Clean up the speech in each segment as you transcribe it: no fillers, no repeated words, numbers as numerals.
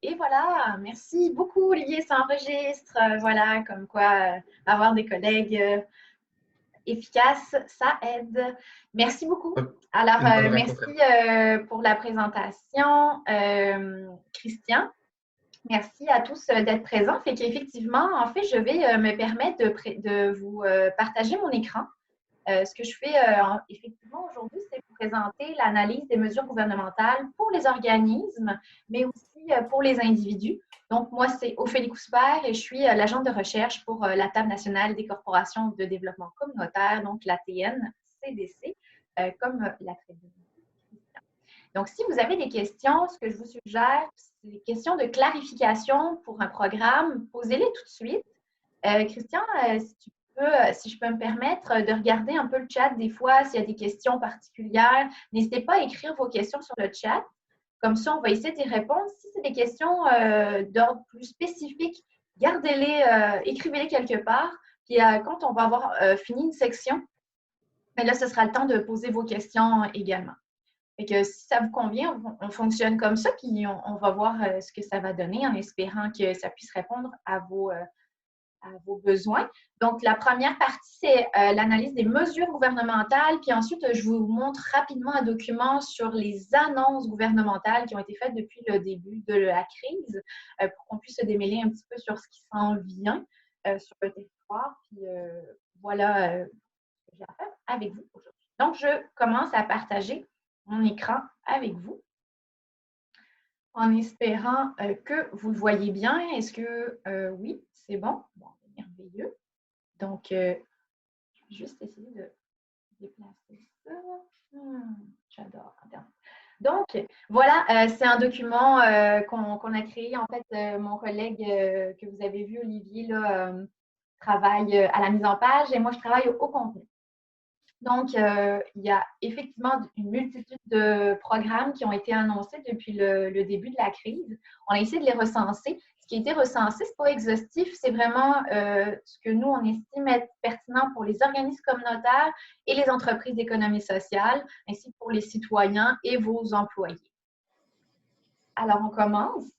Et voilà, merci beaucoup Olivier, ça enregistre. Voilà, comme quoi avoir des collègues efficaces, ça aide. Merci beaucoup. Hop, Alors, une bonne rencontre. merci pour la présentation, Christian. Merci à tous d'être présents. Fait qu'effectivement, en fait, je vais me permettre de vous partager mon écran. Ce que je fais effectivement aujourd'hui, c'est vous présenter l'analyse des mesures gouvernementales pour les organismes, mais aussi pour les individus. Donc, moi, c'est Ophélie Cousper et je suis l'agente de recherche pour la Table nationale des corporations de développement communautaire, donc l'ATN-CDC, comme l'a très bien dit. Donc, si vous avez des questions, ce que je vous suggère, c'est des questions de clarification pour un programme, posez-les tout de suite. Christian, si je peux me permettre de regarder un peu le chat des fois, s'il y a des questions particulières, n'hésitez pas à écrire vos questions sur le chat. Comme ça, on va essayer d'y répondre. Si c'est des questions d'ordre plus spécifique, gardez-les, écrivez-les quelque part. Puis quand on va avoir fini une section, mais là, ce sera le temps de poser vos questions également. Fait que si ça vous convient, on fonctionne comme ça, puis on va voir ce que ça va donner en espérant que ça puisse répondre à vos besoins. Donc, la première partie, c'est l'analyse des mesures gouvernementales. Puis ensuite, je vous montre rapidement un document sur les annonces gouvernementales qui ont été faites depuis le début de la crise pour qu'on puisse se démêler un petit peu sur ce qui s'en vient sur le territoire. Puis voilà ce que j'ai à faire avec vous aujourd'hui. Donc, je commence à partager mon écran avec vous en espérant que vous le voyez bien. Est-ce que oui, c'est bon? Bon, merveilleux. Donc, je vais juste essayer de déplacer ça. J'adore Internet. Donc, voilà, c'est un document qu'on a créé. En fait, mon collègue que vous avez vu, Olivier, là, travaille à la mise en page et moi, je travaille au contenu. Donc, il y a effectivement une multitude de programmes qui ont été annoncés depuis le début de la crise. On a essayé de les recenser. Ce qui a été recensé, ce n'est pas exhaustif, c'est vraiment ce que nous, on estime être pertinent pour les organismes communautaires et les entreprises d'économie sociale, ainsi que pour les citoyens et vos employés. Alors, on commence.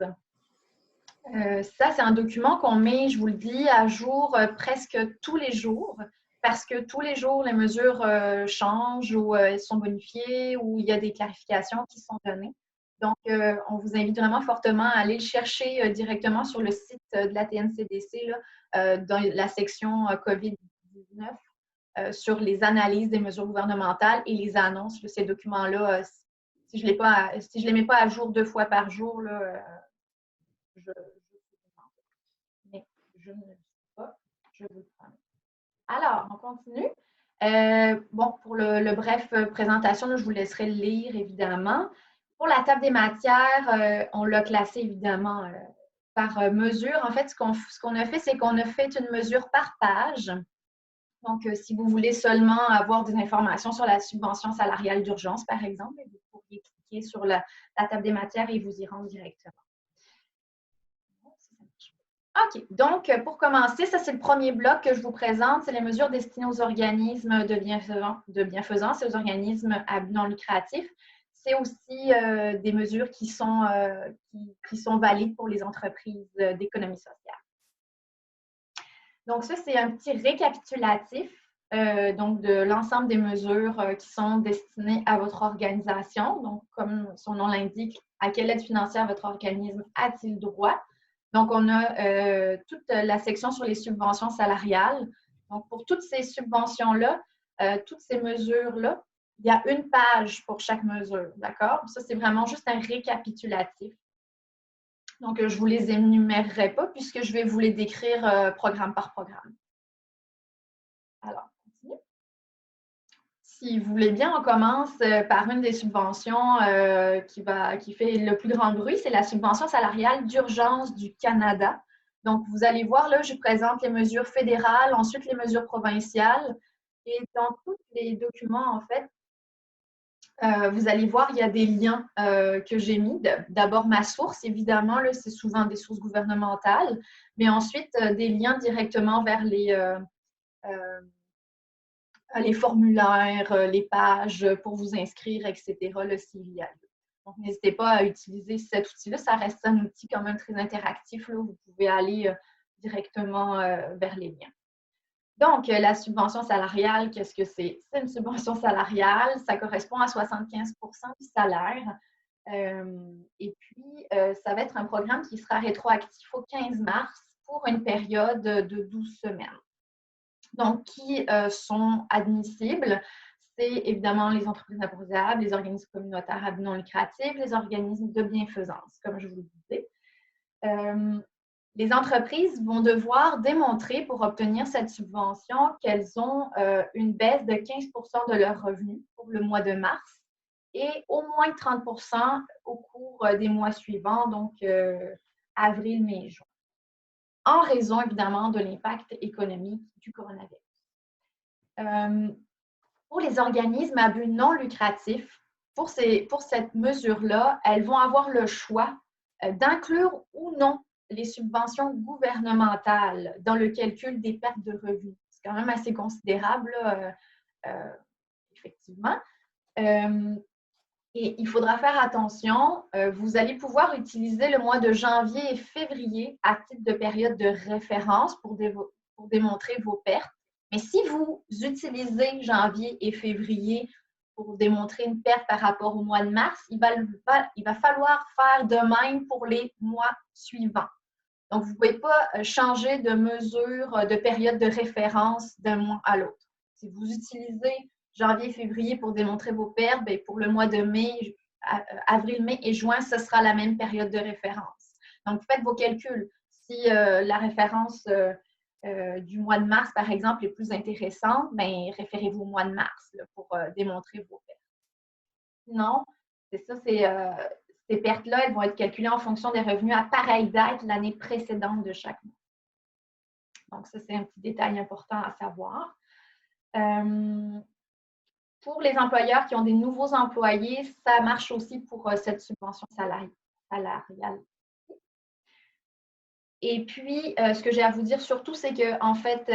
Ça, c'est un document qu'on met, je vous le dis, à jour presque tous les jours parce que tous les jours, les mesures changent ou elles sont bonifiées ou il y a des clarifications qui sont données. Donc, on vous invite vraiment fortement à aller le chercher directement sur le site de la TNCDC, là, dans la section COVID-19, sur les analyses des mesures gouvernementales et les annonces. Là, ces documents-là, si je ne les mets pas à jour 2 fois par jour, là, mais je ne le suis pas, je vous le promets. Alors, on continue. Bon, pour le bref présentation, là, je vous laisserai le lire, évidemment. Pour la table des matières, on l'a classé, évidemment, par mesure. En fait, ce qu'on a fait, c'est qu'on a fait une mesure par page. Donc, si vous voulez seulement avoir des informations sur la subvention salariale d'urgence, par exemple, vous pourriez cliquer sur la table des matières et vous y rendre directement. OK. Donc, pour commencer, ça, c'est le premier bloc que je vous présente. C'est les mesures destinées aux organismes de bienfaisance et aux organismes à but non lucratif. C'est aussi des mesures qui sont valides pour les entreprises d'économie sociale. Donc, ça, c'est un petit récapitulatif donc de l'ensemble des mesures qui sont destinées à votre organisation. Donc, comme son nom l'indique, à quelle aide financière votre organisme a-t-il droit? Donc, on a toute la section sur les subventions salariales. Donc, pour toutes ces subventions-là, toutes ces mesures-là, il y a une page pour chaque mesure, d'accord? Ça, c'est vraiment juste un récapitulatif. Donc, je ne vous les énumérerai pas puisque je vais vous les décrire programme par programme. Alors, on continue. Si vous voulez bien, on commence par une des subventions qui fait le plus grand bruit, c'est la subvention salariale d'urgence du Canada. Donc, vous allez voir, là, je présente les mesures fédérales, ensuite les mesures provinciales. Et dans tous les documents, en fait, vous allez voir, il y a des liens que j'ai mis. D'abord, ma source, évidemment, c'est souvent des sources gouvernementales, mais ensuite, des liens directement vers les formulaires, les pages pour vous inscrire, etc., s'il y a lieu. Donc, n'hésitez pas à utiliser cet outil-là. Ça reste un outil quand même très interactif, là. Vous pouvez aller directement vers les liens. Donc, la subvention salariale, qu'est-ce que c'est? C'est une subvention salariale. Ça correspond à 75 du salaire. Et puis, ça va être un programme qui sera rétroactif au 15 mars pour une période de 12 semaines. Donc, qui sont admissibles, c'est évidemment les entreprises imposables, les organismes communautaires à but non lucratif, les organismes de bienfaisance, comme je vous le disais. Les entreprises vont devoir démontrer pour obtenir cette subvention qu'elles ont une baisse de 15 de leurs revenus pour le mois de mars et au moins 30 au cours des mois suivants, donc avril, mai, juin, en raison évidemment de l'impact économique du coronavirus. Pour les organismes à but non lucratif, pour cette mesure-là, elles vont avoir le choix d'inclure ou non les subventions gouvernementales dans le calcul des pertes de revenus. C'est quand même assez considérable, effectivement. Et il faudra faire attention. Vous allez pouvoir utiliser le mois de janvier et février à titre de période de référence pour démontrer vos pertes. Mais si vous utilisez janvier et février pour démontrer une perte par rapport au mois de mars, il va falloir faire de même pour les mois suivants. Donc, vous ne pouvez pas changer de mesure, de période de référence d'un mois à l'autre. Si vous utilisez janvier et février pour démontrer vos pertes, bien, pour le mois de mai, avril, mai et juin, ce sera la même période de référence. Donc, faites vos calculs. Si la référence du mois de mars, par exemple, est plus intéressante, bien, référez-vous au mois de mars là, pour démontrer vos pertes. Sinon, c'est ça, ces pertes-là, elles vont être calculées en fonction des revenus à pareille date l'année précédente de chaque mois. Donc, ça, c'est un petit détail important à savoir. Pour les employeurs qui ont des nouveaux employés, ça marche aussi pour cette subvention salariale. Et puis, ce que j'ai à vous dire surtout, c'est qu'en fait,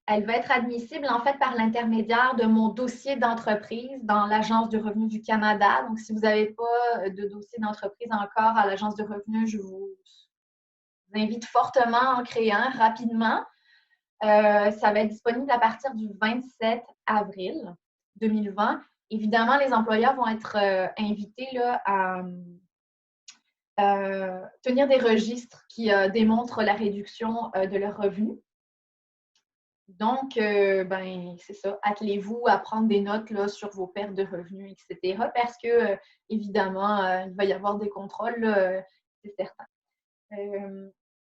elle va être admissible en fait par l'intermédiaire de mon dossier d'entreprise dans l'Agence du revenu du Canada. Donc, si vous n'avez pas de dossier d'entreprise encore à l'Agence du revenu, je vous invite fortement à en créer un rapidement. Ça va être disponible à partir du 27 avril 2020. Évidemment, les employeurs vont être invités là, à tenir des registres qui démontrent la réduction de leurs revenus. Donc, ben, c'est ça, attelez-vous à prendre des notes là, sur vos pertes de revenus, etc. Parce que, évidemment, il va y avoir des contrôles, c'est certain.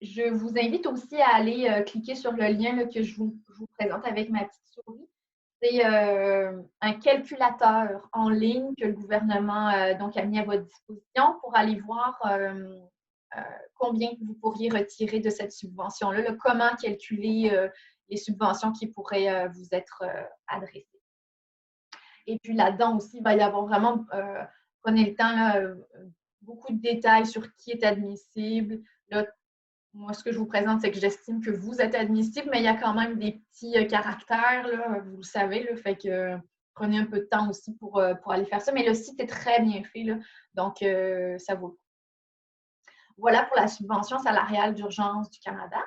Je vous invite aussi à aller cliquer sur le lien là, que je vous présente avec ma petite souris. C'est un calculateur en ligne que le gouvernement donc, a mis à votre disposition pour aller voir combien vous pourriez retirer de cette subvention-là, là, comment calculer les subventions qui pourraient vous être adressées. Et puis là-dedans aussi, il va y avoir vraiment, prenez le temps, là, beaucoup de détails sur qui est admissible. Là, moi, ce que je vous présente, c'est que j'estime que vous êtes admissible, mais il y a quand même des petits caractères, là, vous le savez, là, fait que prenez un peu de temps aussi pour aller faire ça. Mais le site est très bien fait, là, donc ça vaut le coup. Voilà pour la subvention salariale d'urgence du Canada.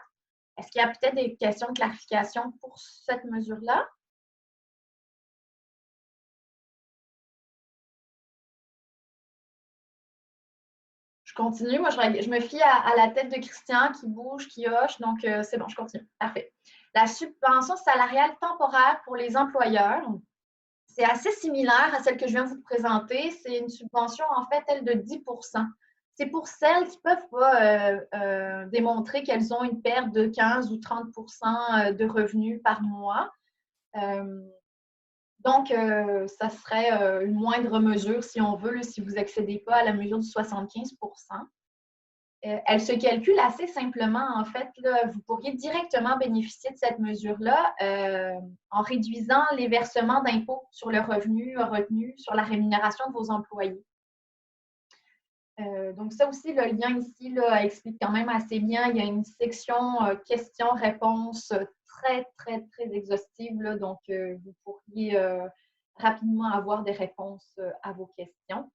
Est-ce qu'il y a peut-être des questions de clarification pour cette mesure-là? Je continue. Moi, je me fie à la tête de Christian qui bouge, qui hoche. Donc, c'est bon, je continue. Parfait. La subvention salariale temporaire pour les employeurs, c'est assez similaire à celle que je viens de vous présenter. C'est une subvention, en fait, elle, de 10 C'est pour celles qui ne peuvent pas démontrer qu'elles ont une perte de 15 ou 30 de revenus par mois. Donc, ça serait une moindre mesure, si on veut, là, si vous n'accédez pas à la mesure du 75 elle se calcule assez simplement, en fait. Là, vous pourriez directement bénéficier de cette mesure-là en réduisant les versements d'impôts sur le revenu retenu sur la rémunération de vos employés. Donc, ça aussi, le lien ici là, explique quand même assez bien. Il y a une section questions-réponses très, très, très exhaustive. Là, donc, vous pourriez rapidement avoir des réponses à vos questions.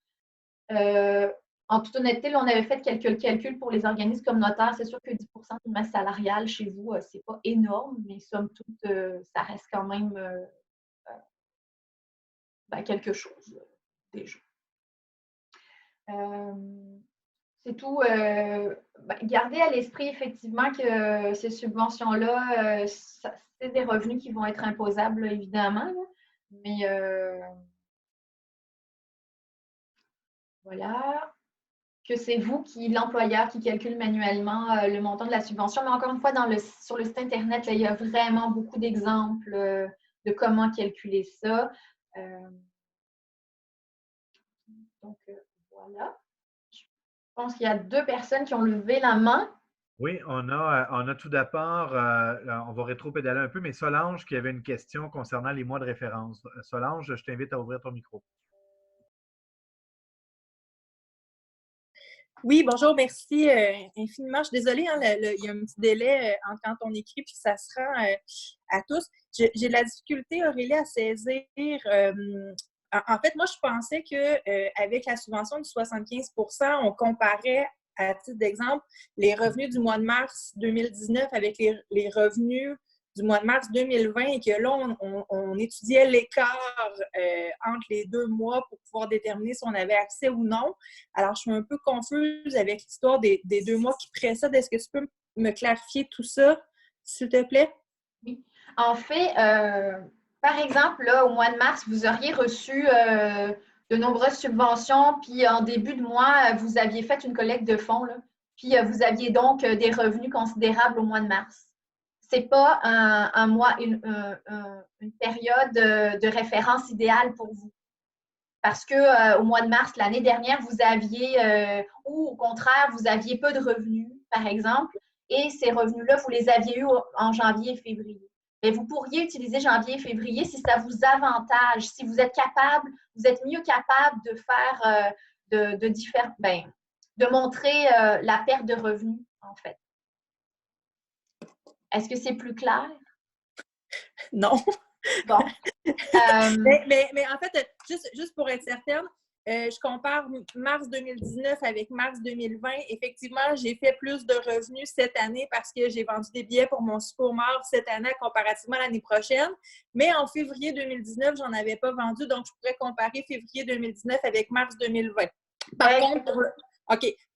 En toute honnêteté, là, on avait fait quelques calculs pour les organismes communautaires. C'est sûr que 10 d'une masse salariale chez vous, ce n'est pas énorme, mais somme toute, ça reste quand même quelque chose déjà. C'est tout. Gardez à l'esprit effectivement que ces subventions-là, c'est des revenus qui vont être imposables, là, évidemment, là. Mais voilà, que c'est vous l'employeur, qui calcule manuellement le montant de la subvention. Mais encore une fois, sur le site Internet, là, il y a vraiment beaucoup d'exemples de comment calculer ça. Donc, voilà. Je pense qu'il y a 2 personnes qui ont levé la main. Oui, on a tout d'abord, on va rétro-pédaler un peu, mais Solange qui avait une question concernant les mois de référence. Solange, je t'invite à ouvrir ton micro. Oui, bonjour, merci infiniment. Je suis désolée, hein, il y a un petit délai entre quand on écrit puis ça se rend à tous. J'ai de la difficulté, Aurélie, à saisir. En fait, moi, je pensais qu'avec la subvention de 75 on comparait, à titre d'exemple, les revenus du mois de mars 2019 avec les revenus du mois de mars 2020 et que là, on étudiait l'écart entre les 2 mois pour pouvoir déterminer si on avait accès ou non. Alors, je suis un peu confuse avec l'histoire des 2 mois qui précèdent. Est-ce que tu peux me clarifier tout ça, s'il te plaît? Oui. En fait, par exemple, là, au mois de mars, vous auriez reçu de nombreuses subventions, puis en début de mois, vous aviez fait une collecte de fonds, là, puis vous aviez donc des revenus considérables au mois de mars. Ce n'est pas un mois, une période de référence idéale pour vous. Parce que au mois de mars l'année dernière, vous aviez, ou au contraire, vous aviez peu de revenus, par exemple, et ces revenus-là, vous les aviez eus en janvier et février. Mais vous pourriez utiliser janvier et février si ça vous avantage, si vous êtes capable, vous êtes mieux capable de faire, de montrer la perte de revenus, en fait. Est-ce que c'est plus clair? Non. Bon. Mais en fait, juste pour être certaine, je compare mars 2019 avec mars 2020. Effectivement, j'ai fait plus de revenus cette année parce que j'ai vendu des billets pour mon Super Mars cette année comparativement à l'année prochaine. Mais en février 2019, j'en avais pas vendu, donc je pourrais comparer février 2019 avec mars 2020.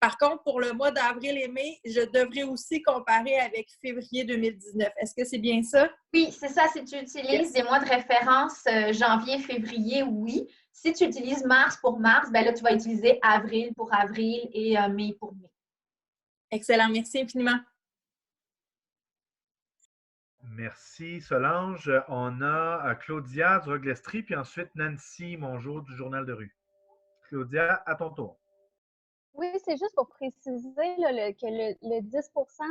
Par contre, pour le mois d'avril et mai, je devrais aussi comparer avec février 2019. Est-ce que c'est bien ça? Oui, c'est ça. Si tu utilises des mois de référence janvier, février, oui. Si tu utilises mars pour mars, ben là, tu vas utiliser avril pour avril et mai pour mai. Excellent. Merci infiniment. Merci Solange. On a Claudia du Roglestri, puis ensuite Nancy Mongeau du Journal de rue. Claudia, à ton tour. Oui, c'est juste pour préciser là, que le 10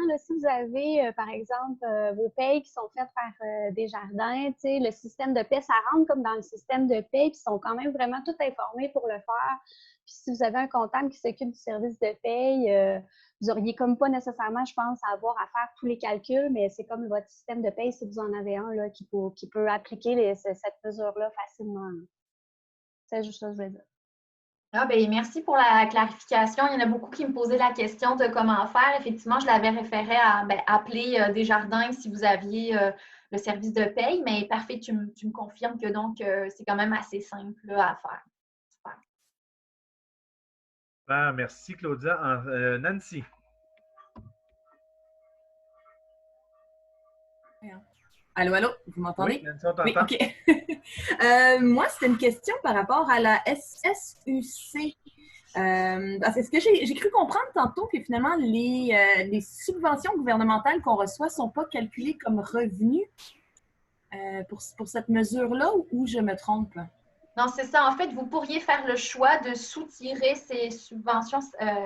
là, si vous avez, par exemple, vos payes qui sont faites par Desjardins, le système de paie, ça rentre comme dans le système de paie, puis ils sont quand même vraiment tout informés pour le faire. Puis si vous avez un comptable qui s'occupe du service de paie, vous n'auriez comme pas nécessairement, je pense, à avoir à faire tous les calculs, mais c'est comme votre système de paie, si vous en avez un là, qui peut appliquer cette mesure-là facilement. C'est juste ça que je voulais dire. Ah, ben, merci pour la clarification. Il y en a beaucoup qui me posaient la question de comment faire. Effectivement, je l'avais référé à appeler Desjardins si vous aviez le service de paye, mais parfait, tu me confirmes que donc c'est quand même assez simple là, à faire. Super. Ah, merci Claudia. Nancy. Allô, allô, vous m'entendez? Oui, Nancy, on t'entend. Oui, OK. Moi, c'était une question par rapport à la SSUC. Parce que ce que j'ai cru comprendre tantôt que finalement, les subventions gouvernementales qu'on reçoit ne sont pas calculées comme revenus pour cette mesure-là, ou je me trompe? Non, c'est ça. En fait, vous pourriez faire le choix de soutirer ces subventions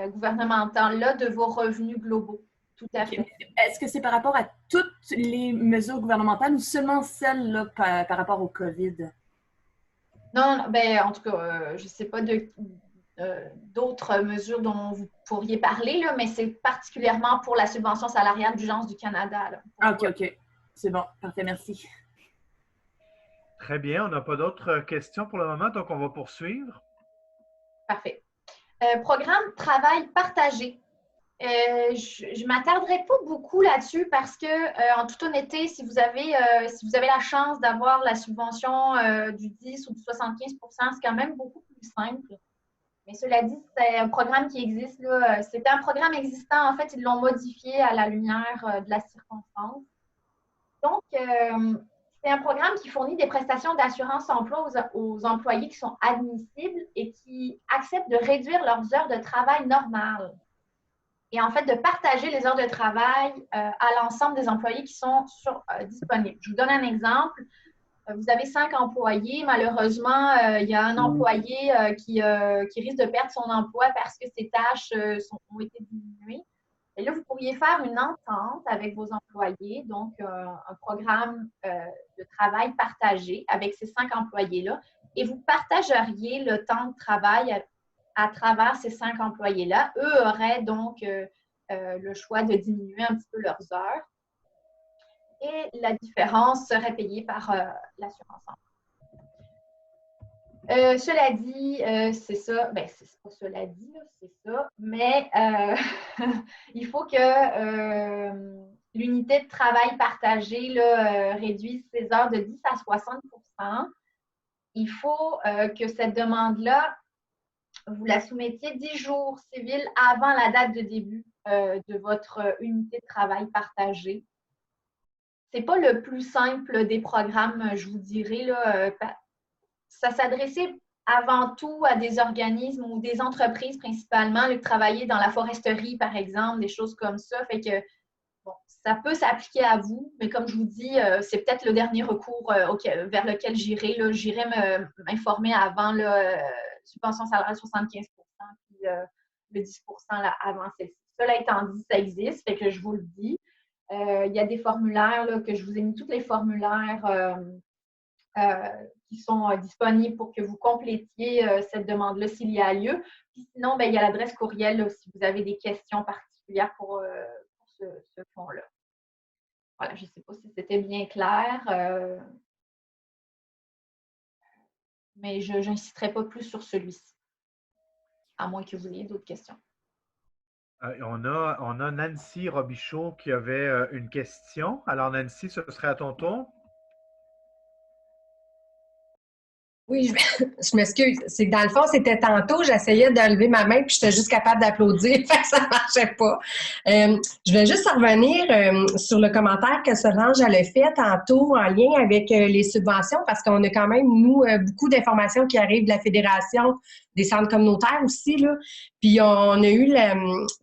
gouvernementales-là de vos revenus globaux. Tout à fait. Est-ce que c'est par rapport à toutes les mesures gouvernementales ou seulement celles-là par rapport au COVID? Non, ben, en tout cas, je ne sais pas d'autres mesures dont vous pourriez parler, là, mais c'est particulièrement pour la subvention salariale d'Urgence du Canada. Là, OK. C'est bon. Parfait, merci. Très bien. On n'a pas d'autres questions pour le moment, donc on va poursuivre. Parfait. Programme travail partagé. Je ne m'attarderai pas beaucoup là-dessus parce que, en toute honnêteté, si vous avez la chance d'avoir la subvention du 10 ou du 75 c'est quand même beaucoup plus simple. Mais cela dit, c'est un programme qui existe. C'était un programme existant. En fait, ils l'ont modifié à la lumière de la circonstance. Donc, c'est un programme qui fournit des prestations d'assurance-emploi aux employés qui sont admissibles et qui acceptent de réduire leurs heures de travail normales. Et en fait, de partager les heures de travail à l'ensemble des employés qui sont disponibles. Je vous donne un exemple. Vous avez 5 employés. Malheureusement, il y a un employé qui risque de perdre son emploi parce que ses tâches ont été diminuées. Et là, vous pourriez faire une entente avec vos employés, donc un programme de travail partagé avec ces 5 employés-là, et vous partageriez le temps de travail à travers ces 5 employés-là. Eux auraient donc le choix de diminuer un petit peu leurs heures. Et la différence serait payée par l'assurance emploi. Cela dit, c'est ça. Ben, c'est pas cela dit, c'est ça. Mais il faut que l'unité de travail partagée réduise ses heures de 10 à 60%. Il faut que cette demande-là, vous la soumettiez 10 jours civils avant la date de début de votre unité de travail partagée. Ce n'est pas le plus simple des programmes, je vous dirais. Ça s'adressait avant tout à des organismes ou des entreprises principalement, travailler dans la foresterie, par exemple, des choses comme ça. Fait que, bon, ça peut s'appliquer à vous, mais comme je vous dis, c'est peut-être le dernier recours vers lequel j'irai. J'irai m'informer avant subvention salariale 75 puis le 10 avant celle-ci. Cela étant dit, ça existe, fait que je vous le dis. Il y a des formulaires que je vous ai mis, tous les formulaires qui sont disponibles pour que vous complétiez cette demande-là s'il y a lieu. Puis sinon, il y a l'adresse courriel si vous avez des questions particulières pour ce fonds-là. Voilà, je ne sais pas si c'était bien clair, mais je n'inciterai pas plus sur celui-ci, à moins que vous ayez d'autres questions. On a Nancy Robichaud qui avait une question. Alors, Nancy, ce serait à ton tour. Oui, je m'excuse. C'est que dans le fond, c'était tantôt, j'essayais de lever ma main puis j'étais juste capable d'applaudir, fait que ça ne marchait pas. Je vais juste revenir sur le commentaire que Solange elle a fait tantôt en lien avec les subventions parce qu'on a quand même, nous, beaucoup d'informations qui arrivent de la Fédération des centres communautaires aussi, là. Puis on a eu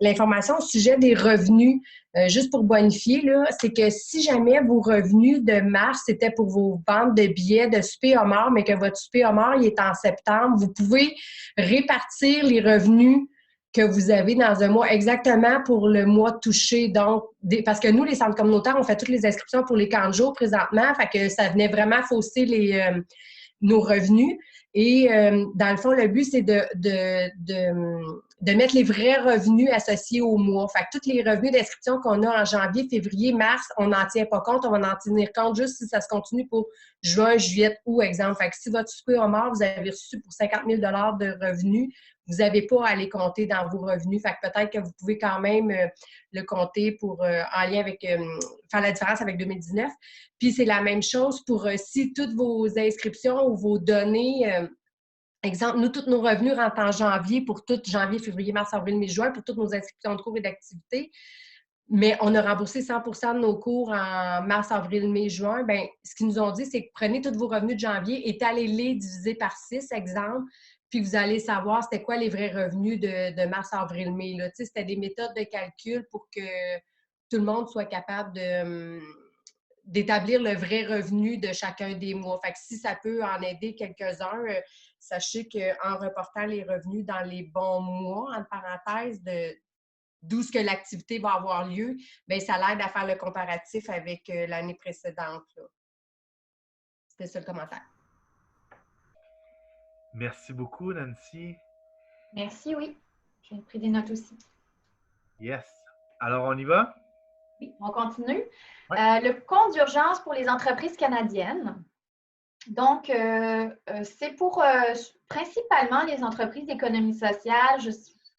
l'information au sujet des revenus. Juste pour bonifier, là, c'est que si jamais vos revenus de mars, c'était pour vos ventes de billets de souper homard, mais que votre souper homard il est en septembre, vous pouvez répartir les revenus que vous avez dans un mois exactement pour le mois touché. Donc, parce que nous, les centres communautaires, on fait toutes les inscriptions pour les camps de jour présentement, fait que ça venait vraiment fausser nos revenus. Et dans le fond, le but, c'est de mettre les vrais revenus associés au mois. Fait que tous les revenus d'inscription qu'on a en janvier, février, mars, on n'en tient pas compte. On va en tenir compte juste si ça se continue pour juin, juillet, août, exemple. Fait que si votre souper homard, vous avez reçu pour 50 000 de revenus, vous n'avez pas à les compter dans vos revenus. Fait que peut-être que vous pouvez quand même le compter pour en lien avec faire la différence avec 2019. Puis c'est la même chose pour si toutes vos inscriptions ou vos données, exemple, nous, tous nos revenus rentrent en janvier pour tout janvier, février, mars, avril, mai, juin, pour toutes nos inscriptions de cours et d'activités. Mais on a remboursé 100% de nos cours en mars, avril, mai, juin. Bien, ce qu'ils nous ont dit, c'est que prenez tous vos revenus de janvier, étalez-les divisés par 6, exemple, puis vous allez savoir c'était quoi les vrais revenus de mars, avril, mai. Là. C'était des méthodes de calcul pour que tout le monde soit capable d'établir le vrai revenu de chacun des mois. Fait que si ça peut en aider quelques-uns, sachez qu'en reportant les revenus dans les bons mois, entre parenthèses, d'où ce que l'activité va avoir lieu, bien, ça l'aide à faire le comparatif avec l'année précédente. C'était ça le commentaire. Merci beaucoup, Nancy. Merci, oui. J'ai pris des notes aussi. Yes. Alors, on y va? Oui, on continue. Oui. Le compte d'urgence pour les entreprises canadiennes. Donc, c'est pour principalement les entreprises d'économie sociale.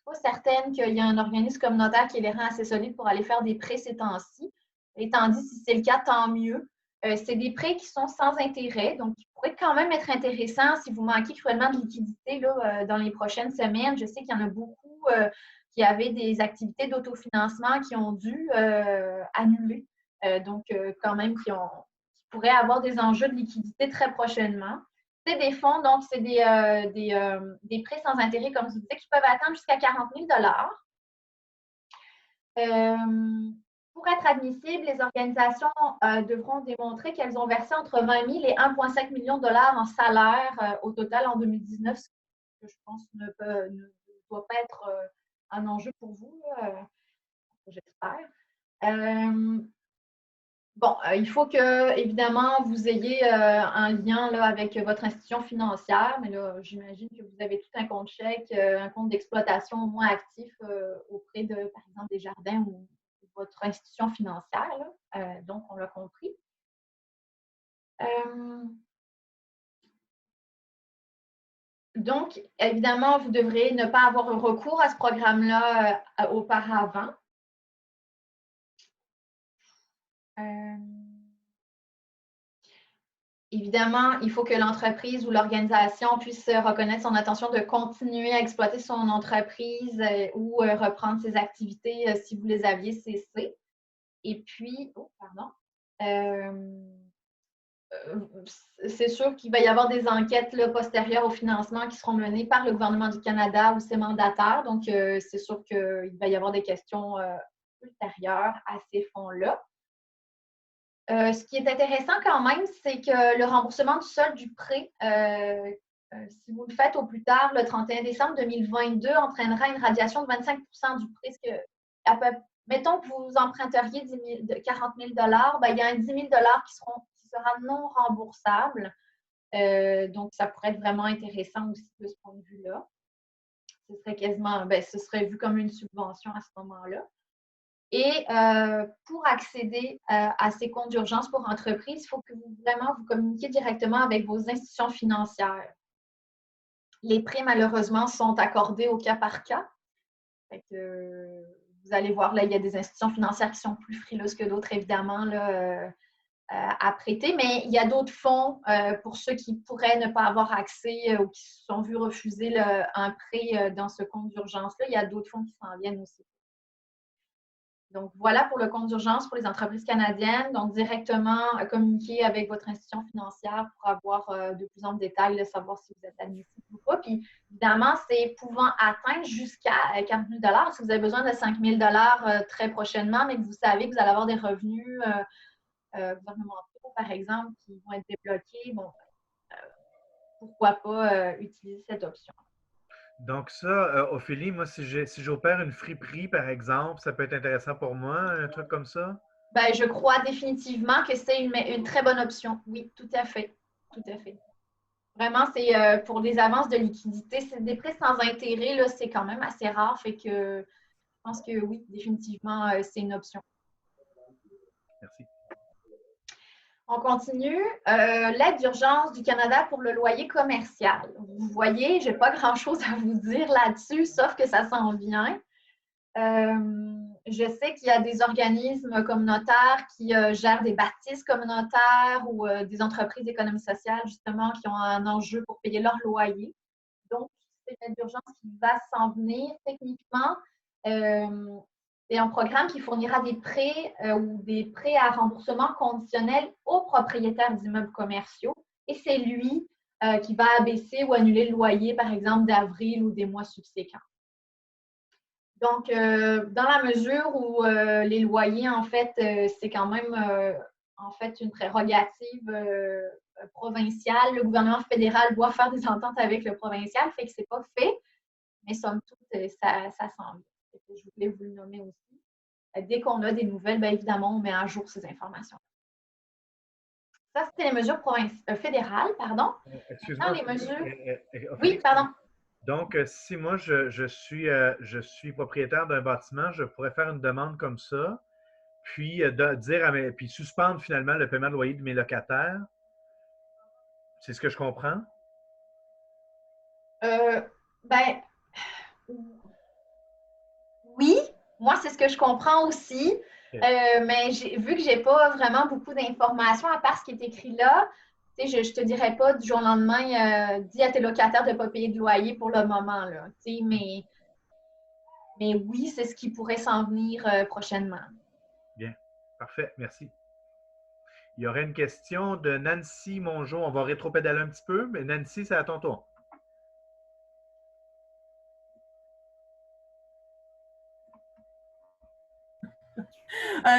pas certaine qu'il y a un organisme communautaire qui les rend assez solides pour aller faire des prêts ces temps-ci. Étant dit, si c'est le cas, tant mieux. C'est des prêts qui sont sans intérêt, donc qui pourraient quand même être intéressants si vous manquez cruellement de liquidité là, dans les prochaines semaines. Je sais qu'il y en a beaucoup qui avaient des activités d'autofinancement qui ont dû annuler. Donc, quand même, qui pourraient avoir des enjeux de liquidité très prochainement. C'est des fonds, donc c'est des prêts sans intérêt, comme je vous disais, qui peuvent atteindre jusqu'à 40 000 Pour être admissibles, les organisations devront démontrer qu'elles ont versé entre 20 000 et 1,5 million de dollars en salaire au total en 2019, ce que je pense ne doit pas être un enjeu pour vous, j'espère. Bon, il faut que, évidemment, vous ayez un lien là, avec votre institution financière, mais là, j'imagine que vous avez tout un compte chèque, un compte d'exploitation au moins actif auprès de, par exemple, des jardins ou votre institution financière. Là. Donc, on l'a compris. Donc, évidemment, vous devrez ne pas avoir recours à ce programme-là auparavant. Évidemment, il faut que l'entreprise ou l'organisation puisse reconnaître son intention de continuer à exploiter son entreprise ou reprendre ses activités si vous les aviez cessées. Et puis, c'est sûr qu'il va y avoir des enquêtes là, postérieures au financement qui seront menées par le gouvernement du Canada ou ses mandataires. Donc, c'est sûr qu'il va y avoir des questions ultérieures à ces fonds-là. Ce qui est intéressant quand même, c'est que le remboursement du solde du prêt, si vous le faites au plus tard, le 31 décembre 2022, entraînera une radiation de 25 du prêt. Mettons que vous emprunteriez 40 000 ben, il y a un 10 000 qui sera non remboursable. Donc, ça pourrait être vraiment intéressant aussi de ce point de vue-là. Ce serait quasiment, ce serait vu comme une subvention à ce moment-là. Et pour accéder à ces comptes d'urgence pour entreprise, il faut que vous communiquiez directement avec vos institutions financières. Les prêts, malheureusement, sont accordés au cas par cas. Fait que, vous allez voir, là, il y a des institutions financières qui sont plus frileuses que d'autres, évidemment, là, à prêter, mais il y a d'autres fonds pour ceux qui pourraient ne pas avoir accès ou qui se sont vus refuser un prêt dans ce compte d'urgence-là. Il y a d'autres fonds qui s'en viennent aussi. Donc, voilà pour le compte d'urgence pour les entreprises canadiennes. Donc, directement communiquer avec votre institution financière pour avoir de plus amples détails, de savoir si vous êtes admissible ou pas. Puis, évidemment, c'est pouvant atteindre jusqu'à 40 000 si vous avez besoin de 5 000 très prochainement, mais que vous savez que vous allez avoir des revenus gouvernementaux, par exemple, qui vont être débloqués, bon, pourquoi pas utiliser cette option. Donc ça, Ophélie, moi, si j'opère une friperie, par exemple, ça peut être intéressant pour moi, un truc comme ça? Ben, je crois définitivement que c'est une très bonne option. Oui, tout à fait. Tout à fait. Vraiment, c'est pour des avances de liquidité. C'est des prêts sans intérêt, là, c'est quand même assez rare. Fait que je pense que oui, définitivement, c'est une option. Merci. On continue. L'aide d'urgence du Canada pour le loyer commercial. Vous voyez, je n'ai pas grand-chose à vous dire là-dessus, sauf que ça s'en vient. Je sais qu'il y a des organismes communautaires qui gèrent des bâtisses communautaires ou des entreprises d'économie sociale, justement, qui ont un enjeu pour payer leur loyer. Donc, c'est une aide d'urgence qui va s'en venir techniquement. C'est un programme qui fournira des prêts ou des prêts à remboursement conditionnel aux propriétaires d'immeubles commerciaux. Et c'est lui qui va abaisser ou annuler le loyer, par exemple, d'avril ou des mois subséquents. Donc, dans la mesure où les loyers, en fait, c'est quand même une prérogative provinciale, le gouvernement fédéral doit faire des ententes avec le provincial, fait que c'est pas fait, mais somme toute, ça s'en vient. Je voulais vous le nommer aussi. Dès qu'on a des nouvelles, bien évidemment, on met à jour ces informations. Ça, c'était les mesures fédérales, pardon. Excuse-moi. Les mesures... Oui, pardon. Donc, si moi, je suis propriétaire d'un bâtiment, je pourrais faire une demande comme ça, puis puis suspendre finalement le paiement de loyer de mes locataires. C'est ce que je comprends? Moi, c'est ce que je comprends aussi. Ok. Mais vu que j'ai pas vraiment beaucoup d'informations à part ce qui est écrit là, tu sais, je te dirais pas du jour au lendemain, dis à tes locataires de ne pas payer de loyer pour le moment, là. Tu sais, mais oui, c'est ce qui pourrait s'en venir prochainement. Bien. Parfait. Merci. Il y aurait une question de Nancy Mongeau. On va rétropédaler un petit peu, mais Nancy, c'est à ton tour.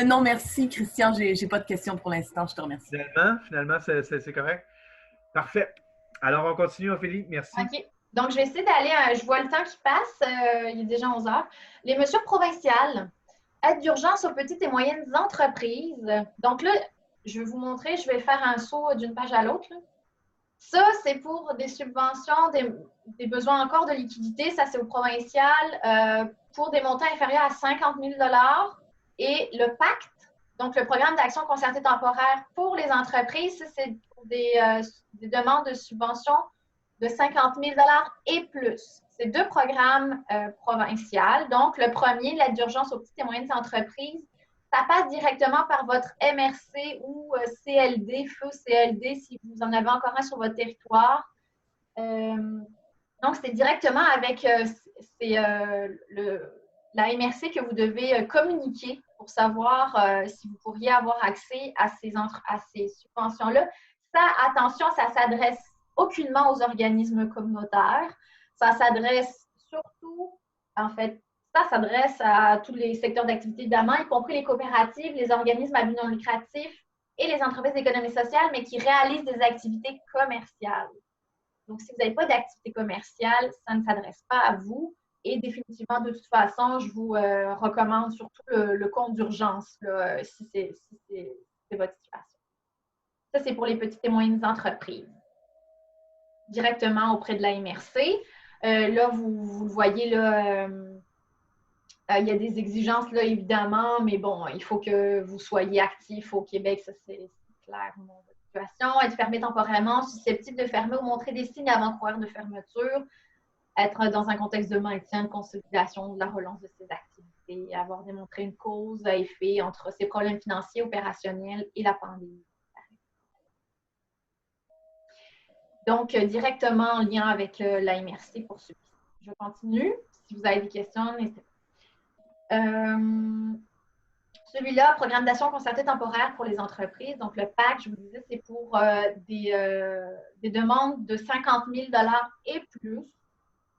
Non, merci, Christian. J'ai pas de questions pour l'instant. Je te remercie. Finalement, c'est correct. Parfait. Alors, on continue, Ophélie. Merci. OK. Donc, je vais essayer d'aller. Je vois le temps qui passe. Il est déjà 11 heures. Les mesures provinciales. Aide d'urgence aux petites et moyennes entreprises. Donc là, je vais vous montrer. Je vais faire un saut d'une page à l'autre. Ça, c'est pour des subventions, des besoins encore de liquidité. Ça, c'est au provincial pour des montants inférieurs à 50 000 $ Et le pacte, donc le programme d'action concertée temporaire pour les entreprises, ça, c'est pour des demandes de subventions de 50 000 $ et plus. C'est deux programmes provinciaux. Donc, le premier, l'aide d'urgence aux petites et moyennes entreprises, ça passe directement par votre MRC ou CLD, feu CLD, si vous en avez encore un sur votre territoire. Donc, c'est directement avec la MRC que vous devez communiquer pour savoir si vous pourriez avoir accès à ces subventions-là. Ça, attention, ça s'adresse aucunement aux organismes communautaires. Ça s'adresse surtout, en fait, ça s'adresse à tous les secteurs d'activité, évidemment, y compris les coopératives, les organismes à but non lucratif et les entreprises d'économie sociale, mais qui réalisent des activités commerciales. Donc, si vous n'avez pas d'activité commerciale, ça ne s'adresse pas à vous. Et définitivement, de toute façon, je vous recommande surtout le compte d'urgence si c'est votre situation. Ça, c'est pour les petites et moyennes entreprises. Directement auprès de la MRC. Là, vous le voyez, là, il y a des exigences, là, évidemment, mais bon, il faut que vous soyez actif au Québec, ça c'est clair, votre situation. Être fermé temporairement, susceptible de fermer ou montrer des signes avant-coureurs de fermeture, être dans un contexte de maintien, de consolidation, de la relance de ses activités, avoir démontré une cause à effet entre ses problèmes financiers, opérationnels et la pandémie. Donc, directement en lien avec la MRC pour celui-ci. Je continue. Si vous avez des questions, n'hésitez pas. Celui-là, programme d'action concertée temporaire pour les entreprises. Donc, le PAC, je vous disais, c'est pour des demandes de 50 000 $ et plus.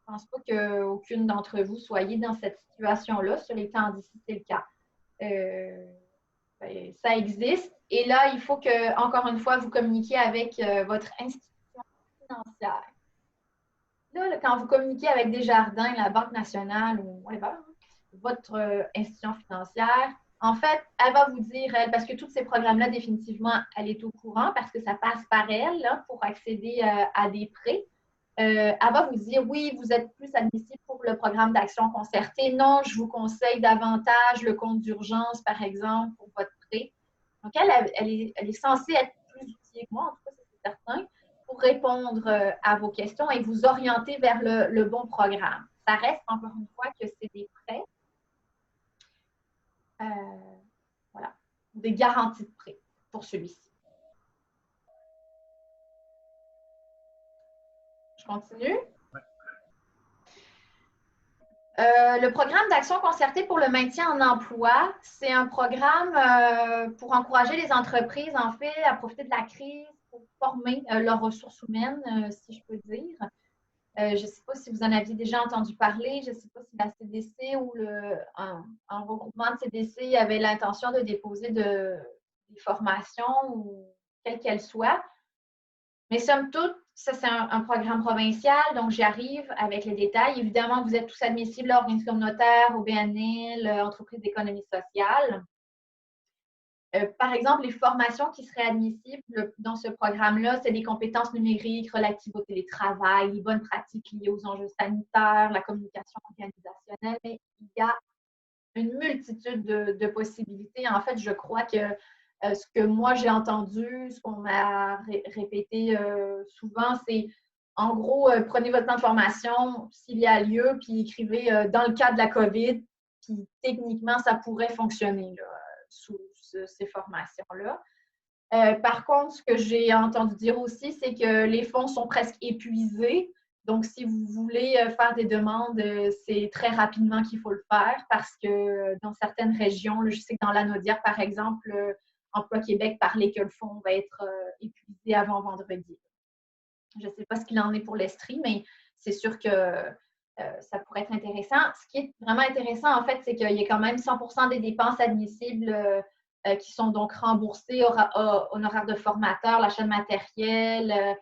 Je ne pense pas qu'aucune d'entre vous soyez dans cette situation-là. Sur les temps d'ici, c'est le cas. Ça existe. Et là, il faut que, encore une fois, vous communiquiez avec votre institution financière. Là, quand vous communiquez avec Desjardins, la Banque nationale ou whatever, votre institution financière, en fait, elle va vous dire, parce que tous ces programmes-là, définitivement, elle est au courant parce que ça passe par elle là, pour accéder à des prêts. Elle va vous dire, oui, vous êtes plus admissible pour le programme d'action concertée. Non, je vous conseille davantage le compte d'urgence, par exemple, pour votre prêt. Donc, elle est censée être plus outillée que moi, en tout cas, c'est certain, pour répondre à vos questions et vous orienter vers le bon programme. Ça reste, encore une fois, que c'est des prêts. Voilà, des garanties de prêt pour celui-ci. Je continue. Le programme d'action concertée pour le maintien en emploi, c'est un programme pour encourager les entreprises, en fait, à profiter de la crise pour former leurs ressources humaines, si je peux dire. Je ne sais pas si vous en aviez déjà entendu parler. Je ne sais pas si la CDC ou un regroupement de CDC avait l'intention de déposer des formations ou quelles qu'elles soient. Mais somme toute, ça, c'est un programme provincial, donc j'y arrive avec les détails. Évidemment, vous êtes tous admissibles à organismes communautaires, au BNL, entreprises d'économie sociale. Par exemple, les formations qui seraient admissibles dans ce programme-là, c'est des compétences numériques relatives au télétravail, les bonnes pratiques liées aux enjeux sanitaires, la communication organisationnelle. Mais il y a une multitude de possibilités. En fait, je crois que ce que moi j'ai entendu, ce qu'on m'a répété souvent, c'est en gros, prenez votre temps de formation s'il y a lieu, puis écrivez dans le cas de la COVID, Puis techniquement, ça pourrait fonctionner là, sous ces formations-là. Par contre, ce que j'ai entendu dire aussi, c'est que les fonds sont presque épuisés. Donc, si vous voulez faire des demandes, c'est très rapidement qu'il faut le faire parce que dans certaines régions, là, je sais que dans l'Anaudière, par exemple, Emploi Québec parlait que le fonds va être épuisé avant vendredi. Je ne sais pas ce qu'il en est pour l'Estrie, mais c'est sûr que ça pourrait être intéressant. Ce qui est vraiment intéressant, en fait, c'est qu'il y a quand même 100% des dépenses admissibles qui sont donc remboursées honoraires de formateur, l'achat de matériel,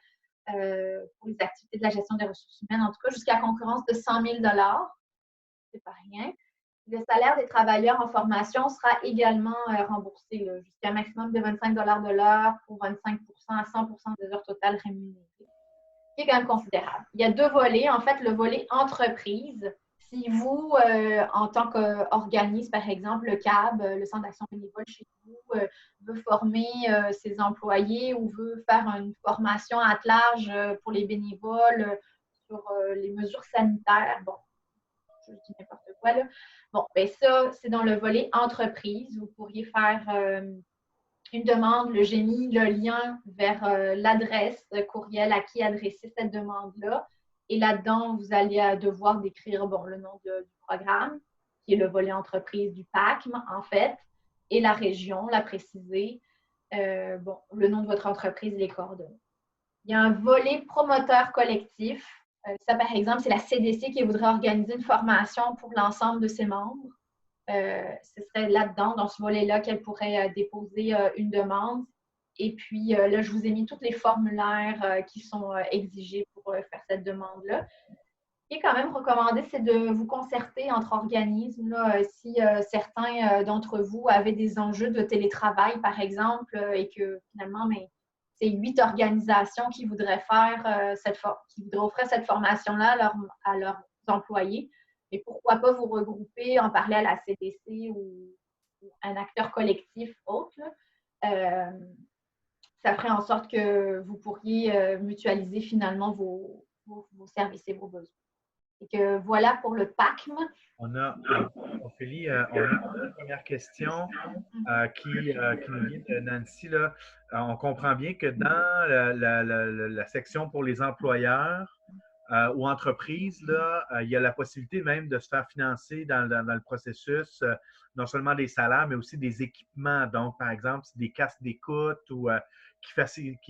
pour les activités de la gestion des ressources humaines, en tout cas jusqu'à concurrence de 100 000 $. C'est pas rien. Le salaire des travailleurs en formation sera également remboursé jusqu'à un maximum de 25 $ de l'heure pour 25% à 100% des heures totales rémunérées, qui est quand même considérable. Il y a 2 volets. En fait, le volet entreprise. Si vous, en tant qu'organisme, par exemple, le CAB, le Centre d'action bénévole chez vous, veut former ses employés ou veut faire une formation à large pour les bénévoles sur les mesures sanitaires, bon, je dis n'importe quoi là. Bon, bien ça, c'est dans le volet entreprise. Vous pourriez faire une demande, j'ai mis le lien vers l'adresse courriel à qui adresser cette demande-là. Et là-dedans, vous allez devoir décrire le nom du programme, qui est le volet entreprise du PACM, en fait, et la région, la préciser. Le nom de votre entreprise et les coordonnées. Il y a un volet promoteur collectif. Ça, par exemple, c'est la CDC qui voudrait organiser une formation pour l'ensemble de ses membres. Ce serait là-dedans, dans ce volet-là, qu'elle pourrait déposer une demande. Et puis, là, je vous ai mis tous les formulaires qui sont exigés pour faire cette demande-là. Ce qui est quand même recommandé, c'est de vous concerter entre organismes. Là, si certains d'entre vous avaient des enjeux de télétravail, par exemple, et que finalement, c'est 8 organisations qui voudraient qui voudraient offrir cette formation-là à leurs employés. Mais pourquoi pas vous regrouper, en parler à la CDC ou un acteur collectif autre. Ça ferait en sorte que vous pourriez mutualiser finalement vos services et vos besoins. Et que voilà pour le PACM. Ophélie, on a une première question qui nous vient de Nancy. Là. On comprend bien que dans la section pour les employeurs ou entreprises, là, il y a la possibilité même de se faire financer dans le processus non seulement des salaires, mais aussi des équipements. Donc, par exemple, des casques d'écoute ou qui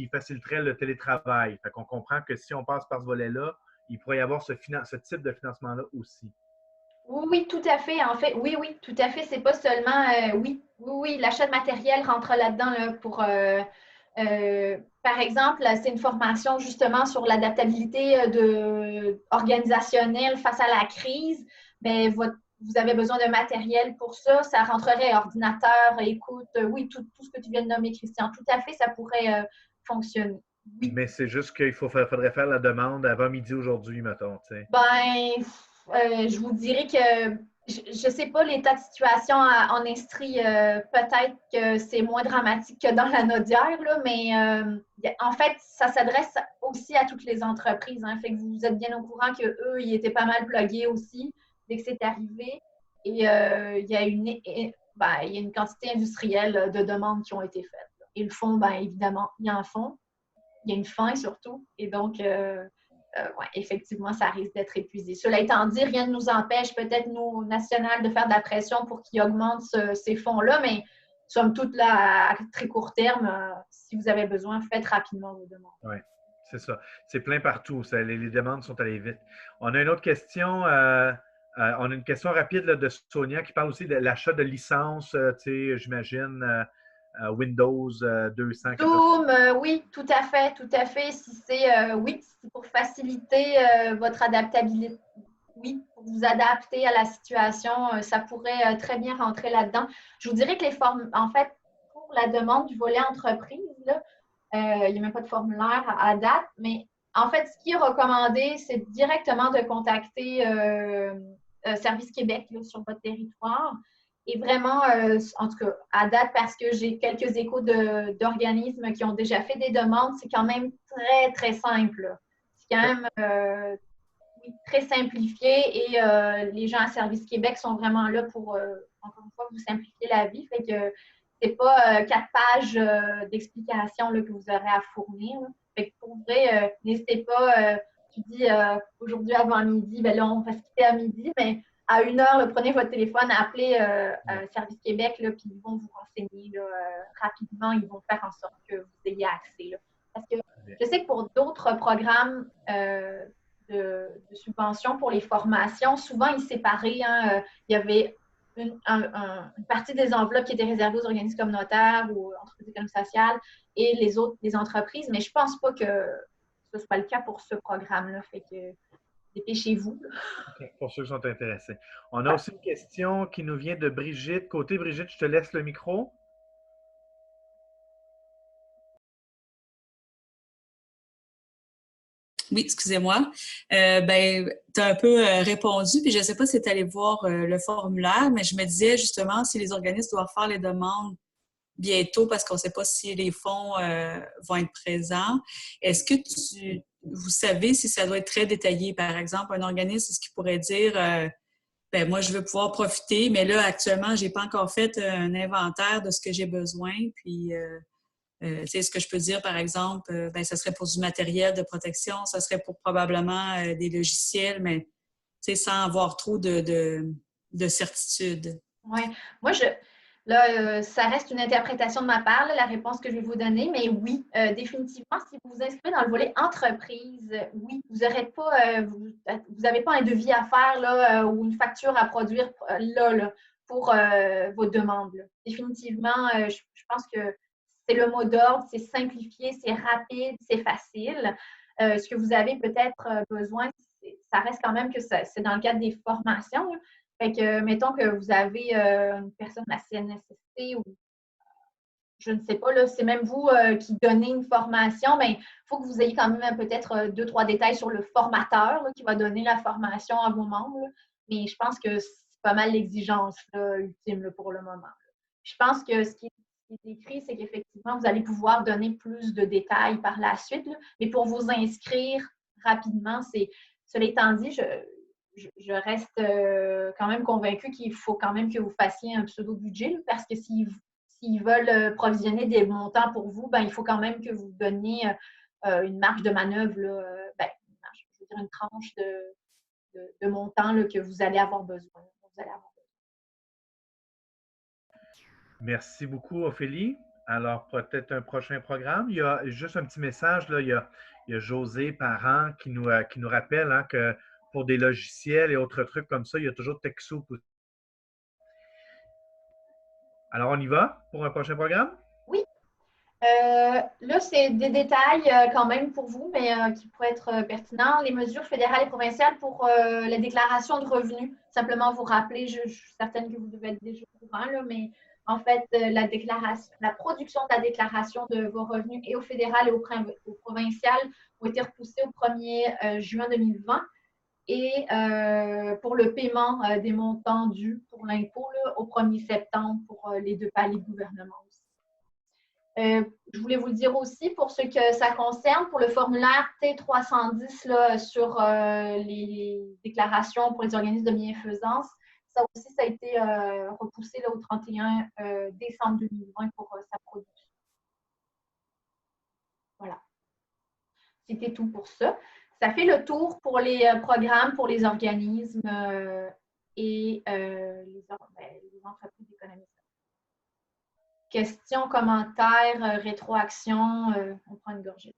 faciliteraient le télétravail. Fait qu'on comprend que si on passe par ce volet-là, il pourrait y avoir ce type de financement-là aussi. Oui, tout à fait. En fait, oui, tout à fait. C'est pas seulement, oui, l'achat de matériel rentre là-dedans là, pour, par exemple, c'est une formation justement sur l'adaptabilité organisationnelle face à la crise. Bien, vous avez besoin de matériel pour ça. Ça rentrerait ordinateur, écoute, oui, tout ce que tu viens de nommer, Christian. Tout à fait, ça pourrait fonctionner. Oui. Mais c'est juste qu'il faudrait faire la demande avant midi aujourd'hui, mettons. T'sais. Je vous dirais que je ne sais pas l'état de situation en Estrie. Peut-être que c'est moins dramatique que dans l'Anaudière, là, mais en fait, ça s'adresse aussi à toutes les entreprises. Hein, fait que vous êtes bien au courant qu'eux, ils étaient pas mal plugués aussi dès que c'est arrivé. Et il y a une quantité industrielle de demandes qui ont été faites. Et le fonds, évidemment, il y a un fonds. Il y a une fin surtout. Et donc, effectivement, ça risque d'être épuisé. Cela étant dit, rien ne nous empêche, peut-être nous, national, de faire de la pression pour qu'ils augmentent ces fonds-là, mais somme toute, là, à très court terme, si vous avez besoin, faites rapidement vos demandes. Oui, c'est ça. C'est plein partout. Les demandes sont allées vite. On a une autre question. On a une question rapide là, de Sonia qui parle aussi de l'achat de licences, j'imagine, Windows 200. Zoom, oui, tout à fait. Si c'est pour faciliter votre adaptabilité, oui, pour vous adapter à la situation, ça pourrait très bien rentrer là-dedans. Je vous dirais que en fait, pour la demande du volet entreprise, là, il n'y a même pas de formulaire à date, mais en fait, ce qui est recommandé, c'est directement de contacter Service Québec là, sur votre territoire. Et vraiment, en tout cas, à date, parce que j'ai quelques échos d'organismes qui ont déjà fait des demandes, c'est quand même très, très simple. C'est quand même oui, très simplifié et les gens à Service Québec sont vraiment là pour, encore une fois, vous simplifier la vie. Fait que c'est pas 4 pages d'explications que vous aurez à fournir. Là. Fait que pour vrai, n'hésitez pas, tu dis aujourd'hui avant midi, ben là, on va se quitter à midi, mais à 1 heure, prenez votre téléphone, appelez Service Québec, là, puis ils vont vous renseigner là, rapidement. Ils vont faire en sorte que vous ayez accès. Là. Parce que je sais que pour d'autres programmes de subventions pour les formations, souvent, ils séparaient. Hein, il y avait une partie des enveloppes qui étaient réservées aux organismes communautaires ou entreprises économiques sociales et les autres, les entreprises. Mais je ne pense pas que ce soit le cas pour ce programme-là. Fait que dépêchez-vous. Okay, pour ceux qui sont intéressés. On a aussi une question qui nous vient de Brigitte. Côté Brigitte, je te laisse le micro. Oui, excusez-moi. Ben, tu as un peu répondu, puis je ne sais pas si tu es allé voir le formulaire, mais je me disais justement si les organismes doivent faire les demandes bientôt parce qu'on ne sait pas si les fonds vont être présents. Est-ce que vous savez si ça doit être très détaillé? Par exemple, un organisme, est-ce qu'il pourrait dire ben moi, je veux pouvoir profiter, mais là, actuellement, je n'ai pas encore fait un inventaire de ce que j'ai besoin, puis ce que je peux dire, par exemple, ben, ça serait pour du matériel de protection, ça serait pour probablement des logiciels, mais sans avoir trop de certitude. Oui. Moi, ça reste une interprétation de ma part, là, la réponse que je vais vous donner, mais oui, définitivement, si vous vous inscrivez dans le volet entreprise, oui, vous n'avez pas un devis à faire là, ou une facture à produire là pour vos demandes. Là. Définitivement, je pense que c'est le mot d'ordre, c'est simplifié, c'est rapide, c'est facile. Ce que vous avez peut-être besoin, ça reste quand même que c'est dans le cadre des formations. Là. Fait que, mettons que vous avez une personne à la CNSST ou je ne sais pas, là, c'est même vous qui donnez une formation, bien, il faut que vous ayez quand même peut-être 2-3 détails sur le formateur là, qui va donner la formation à vos membres. Là. Mais je pense que c'est pas mal l'exigence ultime là, pour le moment. Là. Je pense que ce qui est écrit, c'est qu'effectivement, vous allez pouvoir donner plus de détails par la suite. Là. Mais pour vous inscrire rapidement, cela étant dit, je reste quand même convaincue qu'il faut quand même que vous fassiez un pseudo-budget parce que s'ils veulent provisionner des montants pour vous, ben, il faut quand même que vous donniez une marge de manœuvre, là, je veux dire une tranche de montant là, que vous allez avoir besoin. Merci beaucoup, Ophélie. Alors, peut-être un prochain programme. Il y a juste un petit message. Là. Il y a José Parent qui nous rappelle hein, que pour des logiciels et autres trucs comme ça, il y a toujours TechSoup. Alors, on y va pour un prochain programme? Oui. Là, c'est des détails quand même pour vous, mais qui pourraient être pertinents. Les mesures fédérales et provinciales pour la déclaration de revenus. Simplement vous rappeler, je suis certaine que vous devez être déjà au courant, là, mais en fait, la production de la déclaration de vos revenus et au fédéral et au provincial ont été repoussées au 1er juin 2020. Et pour le paiement des montants dus pour l'impôt au 1er septembre pour les 2 paliers de gouvernement aussi. Je voulais vous le dire aussi pour ce que ça concerne, pour le formulaire T310 là, sur les déclarations pour les organismes de bienfaisance. Ça aussi, ça a été repoussé là, au 31 décembre 2020 pour sa production. Voilà. C'était tout pour ça. Ça fait le tour pour les programmes, pour les organismes et les entreprises économiques. Questions, commentaires, rétroactions, on prend une gorgée.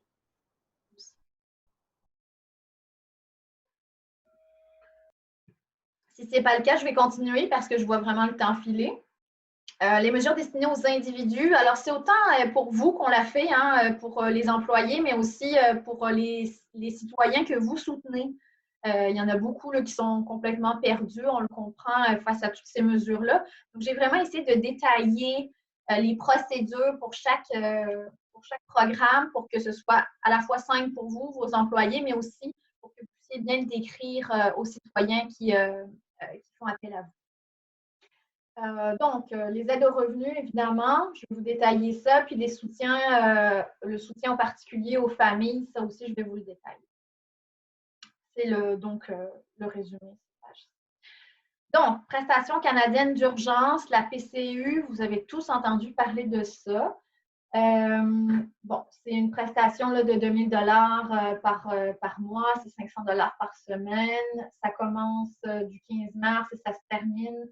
Si ce n'est pas le cas, je vais continuer parce que je vois vraiment le temps filer. Les mesures destinées aux individus, alors c'est autant pour vous qu'on l'a fait, hein, pour les employés, mais aussi pour les citoyens que vous soutenez. Il y en a beaucoup là, qui sont complètement perdus, on le comprend face à toutes ces mesures-là. Donc, j'ai vraiment essayé de détailler les procédures pour chaque programme pour que ce soit à la fois simple pour vous, vos employés, mais aussi pour que vous puissiez bien le décrire aux citoyens qui font appel à vous. Donc, les aides aux revenus, évidemment, je vais vous détailler ça, puis les soutiens, le soutien en particulier aux familles, ça aussi, je vais vous le détailler. C'est le résumé. Donc, prestation canadienne d'urgence, la PCU, vous avez tous entendu parler de ça. Bon, c'est une prestation là, de 2 000 $ par mois, c'est 500 $ par semaine. Ça commence du 15 mars et ça se termine.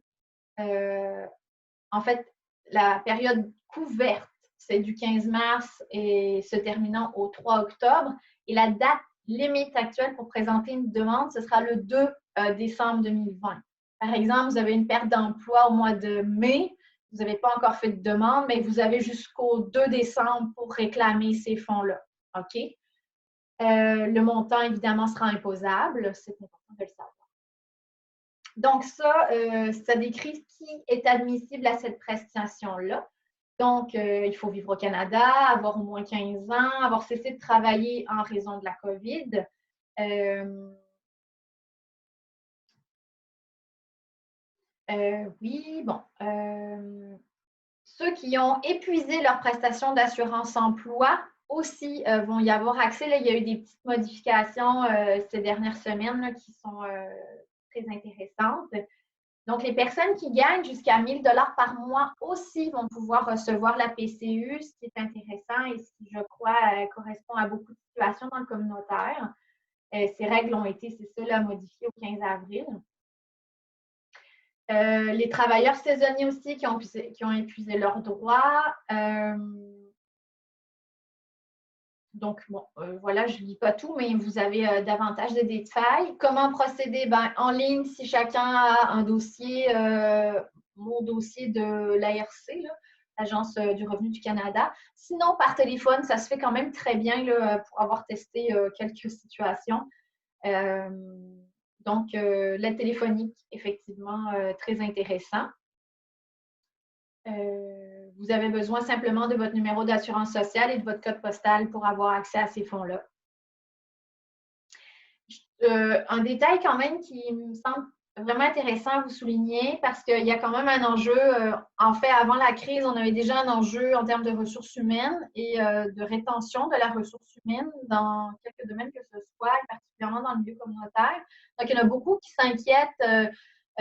En fait, la période couverte, c'est du 15 mars et se terminant au 3 octobre. Et la date limite actuelle pour présenter une demande, ce sera le 2 décembre 2020. Par exemple, vous avez une perte d'emploi au mois de mai, vous n'avez pas encore fait de demande, mais vous avez jusqu'au 2 décembre pour réclamer ces fonds-là. OK? Le montant, évidemment, sera imposable. C'est important de le savoir. Donc, ça décrit qui est admissible à cette prestation-là. Donc, il faut vivre au Canada, avoir au moins 15 ans, avoir cessé de travailler en raison de la COVID. Oui, bon. Ceux qui ont épuisé leur prestation d'assurance emploi aussi vont y avoir accès. Là, il y a eu des petites modifications ces dernières semaines là, qui sont très intéressantes. Donc, les personnes qui gagnent jusqu'à 1 000 $ par mois aussi vont pouvoir recevoir la PCU, ce qui est intéressant et ce qui, je crois, correspond à beaucoup de situations dans le communautaire. Ces règles ont été, c'est ça, là, modifiées au 15 avril. Les travailleurs saisonniers aussi qui ont épuisé leurs droits. Donc, bon, voilà, je ne lis pas tout, mais vous avez davantage de détails. Comment procéder? Ben, en ligne, si chacun a un dossier, mon dossier de l'ARC, l'Agence du revenu du Canada. Sinon, par téléphone, ça se fait quand même très bien là, pour avoir testé quelques situations. Donc, l'aide téléphonique, effectivement, très intéressant. Vous avez besoin simplement de votre numéro d'assurance sociale et de votre code postal pour avoir accès à ces fonds-là. Un détail quand même qui me semble vraiment intéressant à vous souligner parce qu'il y a quand même un enjeu. En fait, avant la crise, on avait déjà un enjeu en termes de ressources humaines et de rétention de la ressource humaine dans quelques domaines que ce soit, et particulièrement dans le milieu communautaire. Donc, il y en a beaucoup qui s'inquiètent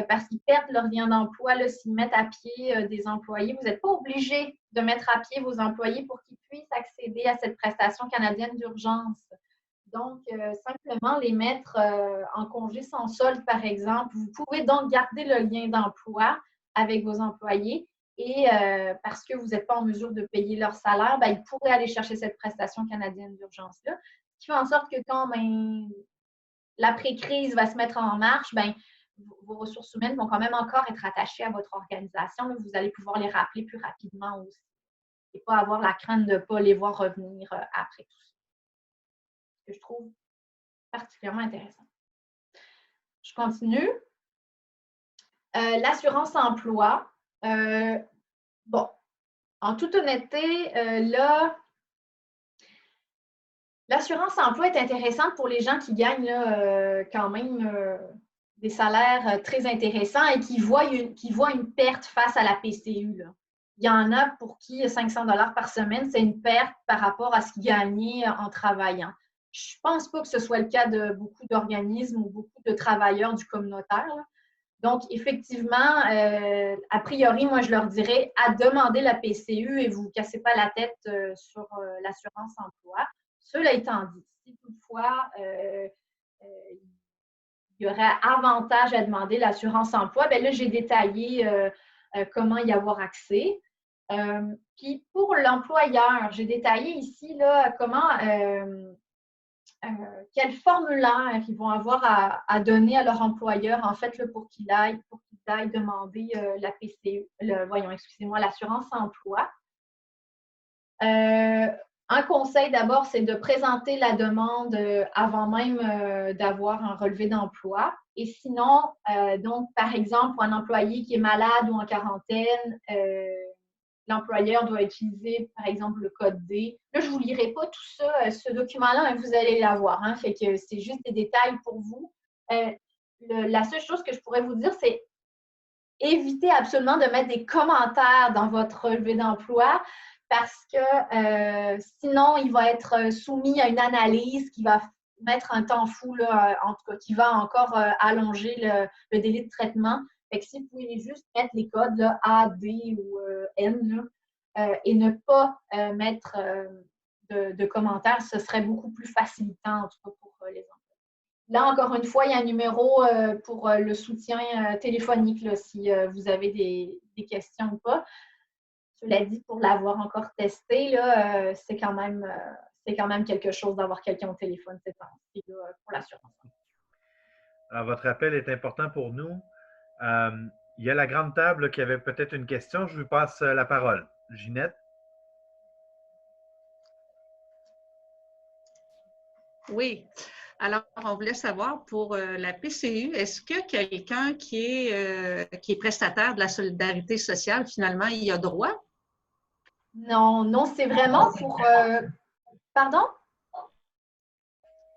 parce qu'ils perdent leur lien d'emploi s'ils mettent à pied des employés. Vous n'êtes pas obligé de mettre à pied vos employés pour qu'ils puissent accéder à cette prestation canadienne d'urgence. Donc, simplement les mettre en congé sans solde, par exemple. Vous pouvez donc garder le lien d'emploi avec vos employés et parce que vous n'êtes pas en mesure de payer leur salaire, ben, ils pourraient aller chercher cette prestation canadienne d'urgence-là. Ce qui fait en sorte que quand l'après-crise va se mettre en marche, ben, vos ressources humaines vont quand même encore être attachées à votre organisation. Là, vous allez pouvoir les rappeler plus rapidement aussi et pas avoir la crainte de ne pas les voir revenir après tout ça. Que je trouve particulièrement intéressant. Je continue. L'assurance emploi. Bon, en toute honnêteté, là, l'assurance emploi est intéressante pour les gens qui gagnent là, quand même des salaires très intéressants et qui voient une perte face à la PCU. Là. Il y en a pour qui 500 $ par semaine, c'est une perte par rapport à ce qu'ils gagnaient en travaillant. Je ne pense pas que ce soit le cas de beaucoup d'organismes ou beaucoup de travailleurs du communautaire. Là. Donc, effectivement, a priori, moi, je leur dirais à demander la PCU et vous ne cassez pas la tête sur l'assurance emploi. Cela étant dit, si toutefois il y aurait avantage à demander l'assurance emploi, bien là, j'ai détaillé comment y avoir accès. Puis pour l'employeur, j'ai détaillé ici là, comment quel formulaire ils vont avoir à donner à leur employeur, en fait, là, pour qu'il aille demander la PCU, l'assurance emploi. Un conseil d'abord, c'est de présenter la demande avant même d'avoir un relevé d'emploi. Et sinon, donc, par exemple, pour un employé qui est malade ou en quarantaine, l'employeur doit utiliser, par exemple, le code D. Là, je ne vous lirai pas tout ça, ce document-là, mais vous allez l'avoir. Hein, fait que c'est juste des détails pour vous. La seule chose que je pourrais vous dire, c'est évitez absolument de mettre des commentaires dans votre relevé d'emploi parce que sinon, il va être soumis à une analyse qui va mettre un temps fou, là, en tout cas, qui va encore allonger le délai de traitement. Fait que si vous pouvez juste mettre les codes là, A, D ou N là, et ne pas mettre de commentaires, ce serait beaucoup plus facilitant, en tout cas pour les enfants. Là, encore une fois, il y a un numéro pour le soutien téléphonique là, si vous avez des questions ou pas. Cela dit, pour l'avoir encore testé, là, c'est quand même quelque chose d'avoir quelqu'un au téléphone ces temps-ci pour l'assurance. Alors, votre appel est important pour nous. Il y a la grande table qui avait peut-être une question. Je lui passe la parole. Ginette? Oui. Alors, on voulait savoir pour la PCU, est-ce que quelqu'un qui est prestataire de la solidarité sociale, finalement, il y a droit? Non, c'est vraiment pour... Pardon?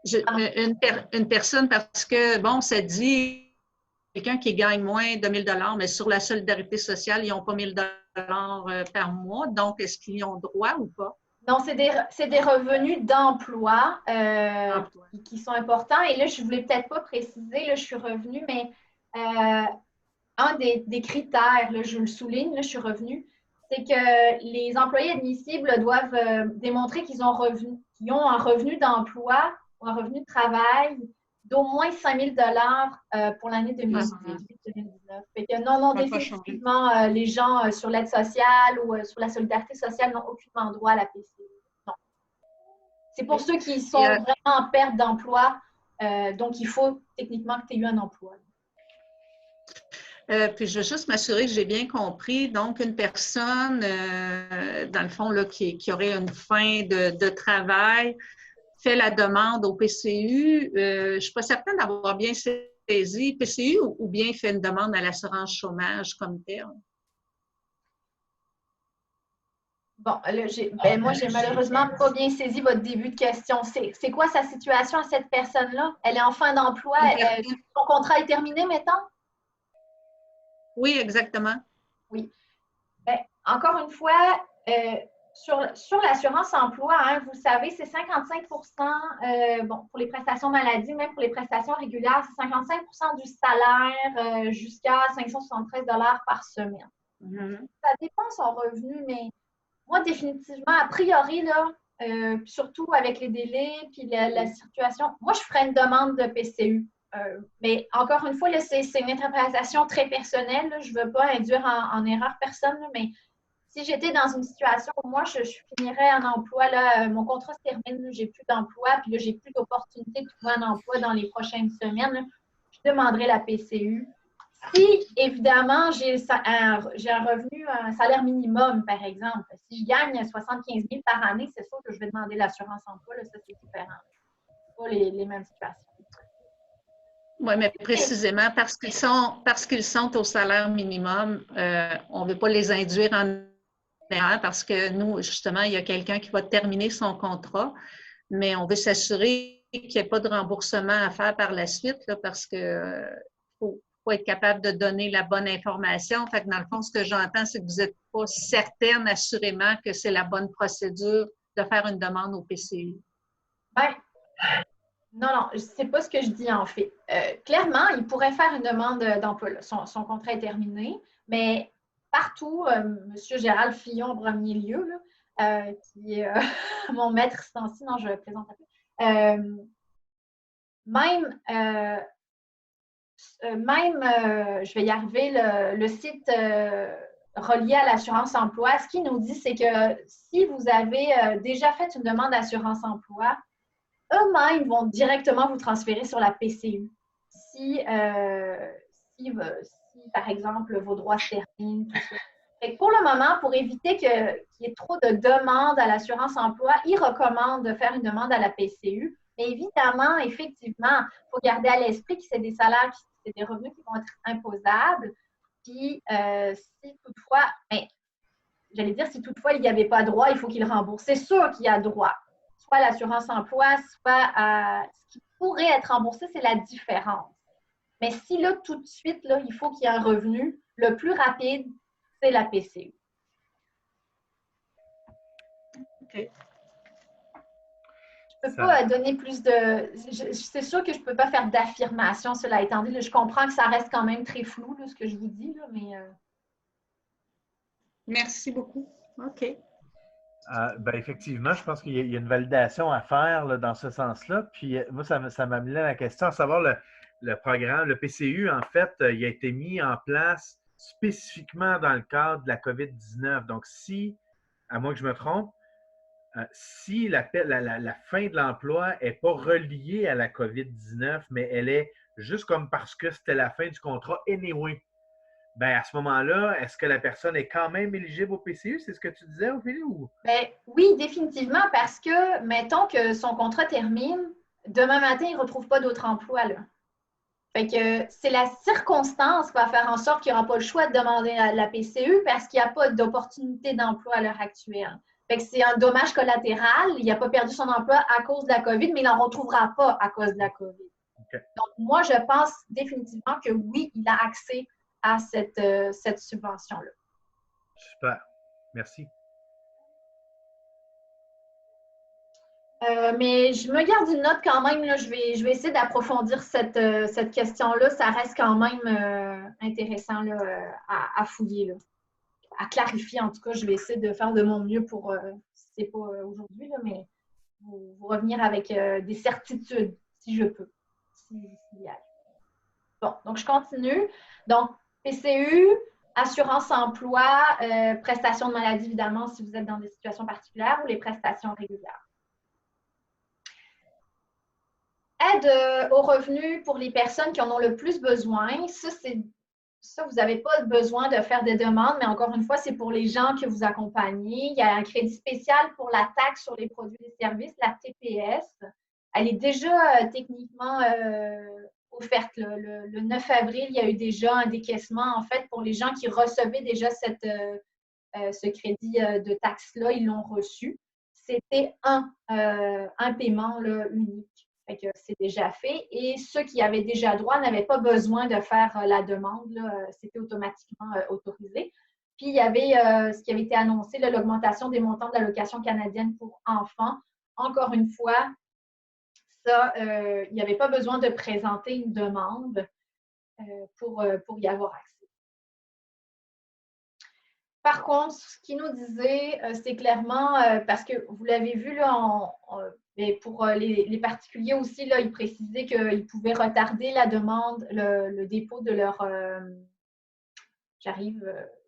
Une personne, parce que, bon, ça dit quelqu'un qui gagne moins de 1 000 $, mais sur la solidarité sociale, ils n'ont pas 1 000 $ par mois. Donc, est-ce qu'ils y ont droit ou pas? Non, c'est des revenus d'emploi qui sont importants. Et là, je ne voulais peut-être pas préciser, là, je suis revenue, mais un des critères, là, je le souligne, là, je suis revenue, c'est que les employés admissibles doivent démontrer qu'ils ont un revenu d'emploi ou un revenu de travail d'au moins 5 000 $ pour l'année 2018-2019. Fait que non, définitivement, les gens sur l'aide sociale ou sur la solidarité sociale n'ont aucunement droit à la PCU. Non. C'est pour ceux qui sont vraiment en perte d'emploi, donc il faut techniquement que tu aies eu un emploi. Puis je veux juste m'assurer que j'ai bien compris. Donc, une personne, dans le fond, là, qui aurait une fin de travail, fait la demande au PCU. Je ne suis pas certaine d'avoir bien saisi PCU ou bien fait une demande à l'assurance chômage comme tel. Bon, là, moi, j'ai malheureusement pas bien saisi votre début de question. C'est quoi sa situation à cette personne-là? Elle est en fin d'emploi. Son contrat est terminé, mettons? Oui, exactement. Oui. Bien, encore une fois, sur l'assurance emploi, hein, vous savez, c'est 55 bon, pour les prestations maladie, même pour les prestations régulières, c'est 55 du salaire jusqu'à 573 $ par semaine. Ça dépend de son revenu, mais moi, définitivement, a priori, là, surtout avec les délais puis la situation, moi, je ferais une demande de PCU. Mais encore une fois, là, c'est une interprétation très personnelle. Là. Je ne veux pas induire en erreur personne, là, mais si j'étais dans une situation où moi, je finirais un emploi, là, mon contrat se termine, j'ai plus d'emploi, puis là, j'ai plus d'opportunité de trouver un emploi dans les prochaines semaines, là, je demanderais la PCU. Si, évidemment, j'ai un revenu, un salaire minimum, par exemple, si je gagne 75 000 par année, c'est sûr que je vais demander l'assurance emploi, là, ça, c'est différent. Ce pas les mêmes situations. Oui, mais précisément parce qu'ils sont au salaire minimum, on ne veut pas les induire en erreur parce que nous, justement, il y a quelqu'un qui va terminer son contrat, mais on veut s'assurer qu'il n'y ait pas de remboursement à faire par la suite là, parce que faut être capable de donner la bonne information. Fait que dans le fond, ce que j'entends, c'est que vous n'êtes pas certaine, assurément, que c'est la bonne procédure de faire une demande au PCU. Bien, non, c'est pas ce que je dis en fait. Clairement, il pourrait faire une demande d'emploi. Son contrat est terminé, mais partout, M. Gérald Fillon en premier lieu, là, qui est mon maître ici, non, je le présente un peu. Je vais y arriver, le site relié à l'assurance emploi, ce qu'il nous dit, c'est que si vous avez déjà fait une demande d'assurance emploi, eux-mêmes vont directement vous transférer sur la PCU. Si par exemple, vos droits se terminent, tout ça. Fait que pour le moment, pour éviter qu'il y ait trop de demandes à l'assurance emploi, ils recommandent de faire une demande à la PCU. Mais évidemment, effectivement, il faut garder à l'esprit que c'est des salaires, c'est des revenus qui vont être imposables. Puis, si toutefois, si toutefois il n'y avait pas droit, il faut qu'il rembourse. C'est sûr qu'il y a droit. Soit à l'assurance emploi, soit à ce qui pourrait être remboursé, c'est la différence. Mais si là, tout de suite, là, il faut qu'il y ait un revenu, le plus rapide, c'est la PCU. OK. Je ne peux pas donner plus de... C'est sûr que je ne peux pas faire d'affirmation, cela étant dit. Là, je comprends que ça reste quand même très flou, là, ce que je vous dis, là, mais... Merci beaucoup. OK. Ben effectivement, je pense qu'il y a une validation à faire là, dans ce sens-là. Puis moi, ça m'a amené à la question, à savoir le programme, le PCU, en fait, il a été mis en place spécifiquement dans le cadre de la COVID-19. Donc, si, à moins que je me trompe, si la fin de l'emploi n'est pas reliée à la COVID-19, mais elle est juste comme parce que c'était la fin du contrat anyway, ben à ce moment-là, est-ce que la personne est quand même éligible au PCU? C'est ce que tu disais, Ophélie? Ou... Ben, oui, définitivement, parce que, mettons que son contrat termine, demain matin, il ne retrouve pas d'autre emploi, là. Fait que c'est la circonstance qui va faire en sorte qu'il n'aura pas le choix de demander la PCU parce qu'il n'y a pas d'opportunité d'emploi à l'heure actuelle. Fait que c'est un dommage collatéral. Il n'a pas perdu son emploi à cause de la COVID, mais il n'en retrouvera pas à cause de la COVID. Okay. Donc, moi, je pense définitivement que oui, il a accès à cette subvention-là. Super. Merci. Mais je me garde une note quand même. Là, je vais essayer d'approfondir cette question-là. Ça reste quand même intéressant là, à fouiller, là. À clarifier. En tout cas, je vais essayer de faire de mon mieux pour, si ce n'est pas aujourd'hui, là, mais vous revenir avec des certitudes, si je peux. Bon, donc je continue. Donc, PCU, assurance emploi, prestations de maladie, évidemment, si vous êtes dans des situations particulières, ou les prestations régulières. Aide aux revenus pour les personnes qui en ont le plus besoin. Ça, vous n'avez pas besoin de faire des demandes, mais encore une fois, c'est pour les gens que vous accompagnez. Il y a un crédit spécial pour la taxe sur les produits et services, la TPS. Elle est déjà techniquement offerte. Le 9 avril, il y a eu déjà un décaissement, en fait, pour les gens qui recevaient déjà ce crédit de taxe-là, ils l'ont reçu. C'était un paiement là, unique. Fait que c'est déjà fait. Et ceux qui avaient déjà droit n'avaient pas besoin de faire la demande. C'était automatiquement autorisé. Puis, il y avait ce qui avait été annoncé, l'augmentation des montants de l'allocation canadienne pour enfants. Encore une fois, ça, il n'y avait pas besoin de présenter une demande pour y avoir accès. Par contre, ce qu'il nous disait, c'est clairement, parce que vous l'avez vu, là, mais pour les particuliers aussi, là, ils précisaient qu'ils pouvaient retarder la demande, le dépôt de leur...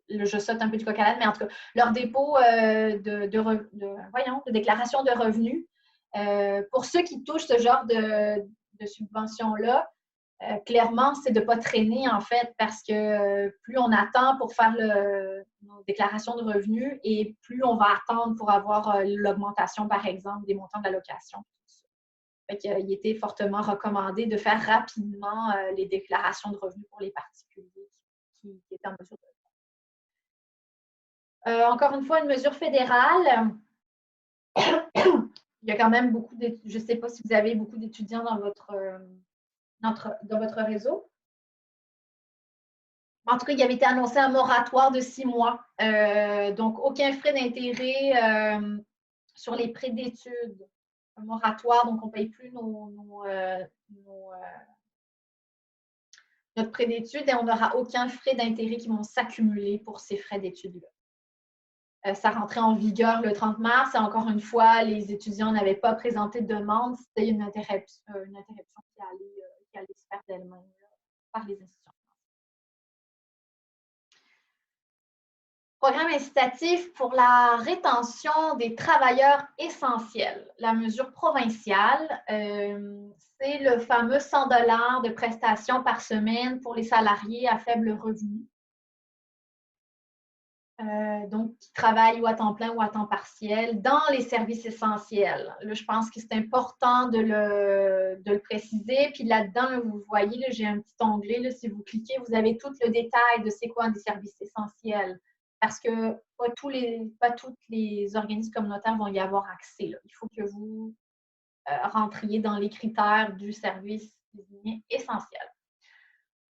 je saute un peu du coq à l'âne, mais en tout cas, leur dépôt de déclaration de revenus. Pour ceux qui touchent ce genre de subvention-là, clairement, c'est de ne pas traîner, en fait, parce que plus on attend pour faire nos déclarations de revenus et plus on va attendre pour avoir l'augmentation, par exemple, des montants d'allocation. Il était fortement recommandé de faire rapidement les déclarations de revenus pour les particuliers qui étaient en mesure de le faire. Encore une fois, une mesure fédérale. Il y a quand même beaucoup d'étudiants. Je ne sais pas si vous avez beaucoup d'étudiants dans votre réseau. En tout cas, il avait été annoncé un moratoire de 6 mois. Donc, aucun frais d'intérêt sur les prêts d'études. Un moratoire, donc on ne paye plus notre prêt d'études et on n'aura aucun frais d'intérêt qui vont s'accumuler pour ces frais d'études-là. Ça rentrait en vigueur le 30 mars et encore une fois, les étudiants n'avaient pas présenté de demande. C'était une interruption qui allait se faire d'elle-même par les institutions. Programme incitatif pour la rétention des travailleurs essentiels. La mesure provinciale, c'est le fameux 100 $ de prestations par semaine pour les salariés à faible revenu. Donc, qui travaillent ou à temps plein ou à temps partiel dans les services essentiels. Là, je pense que c'est important de le préciser. Puis là-dedans, vous voyez, là, j'ai un petit onglet. Là, si vous cliquez, vous avez tout le détail de c'est quoi des services essentiels. Parce que pas tous les organismes communautaires vont y avoir accès. Là. Il faut que vous rentriez dans les critères du service désigné essentiel.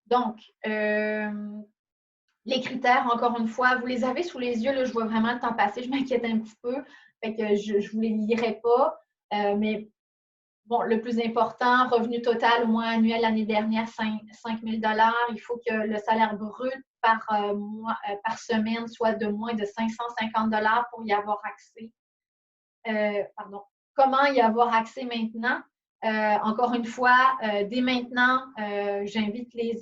Donc, les critères, encore une fois, vous les avez sous les yeux. Là, je vois vraiment le temps passer. Je m'inquiète un petit peu. Fait que je ne vous les lirai pas. Mais bon, le plus important, revenu total au moins annuel l'année dernière, 5 000 $. Il faut que le salaire brut par semaine soit de moins de 550 $ pour y avoir accès. Pardon. Comment y avoir accès maintenant? Encore une fois, dès maintenant, j'invite les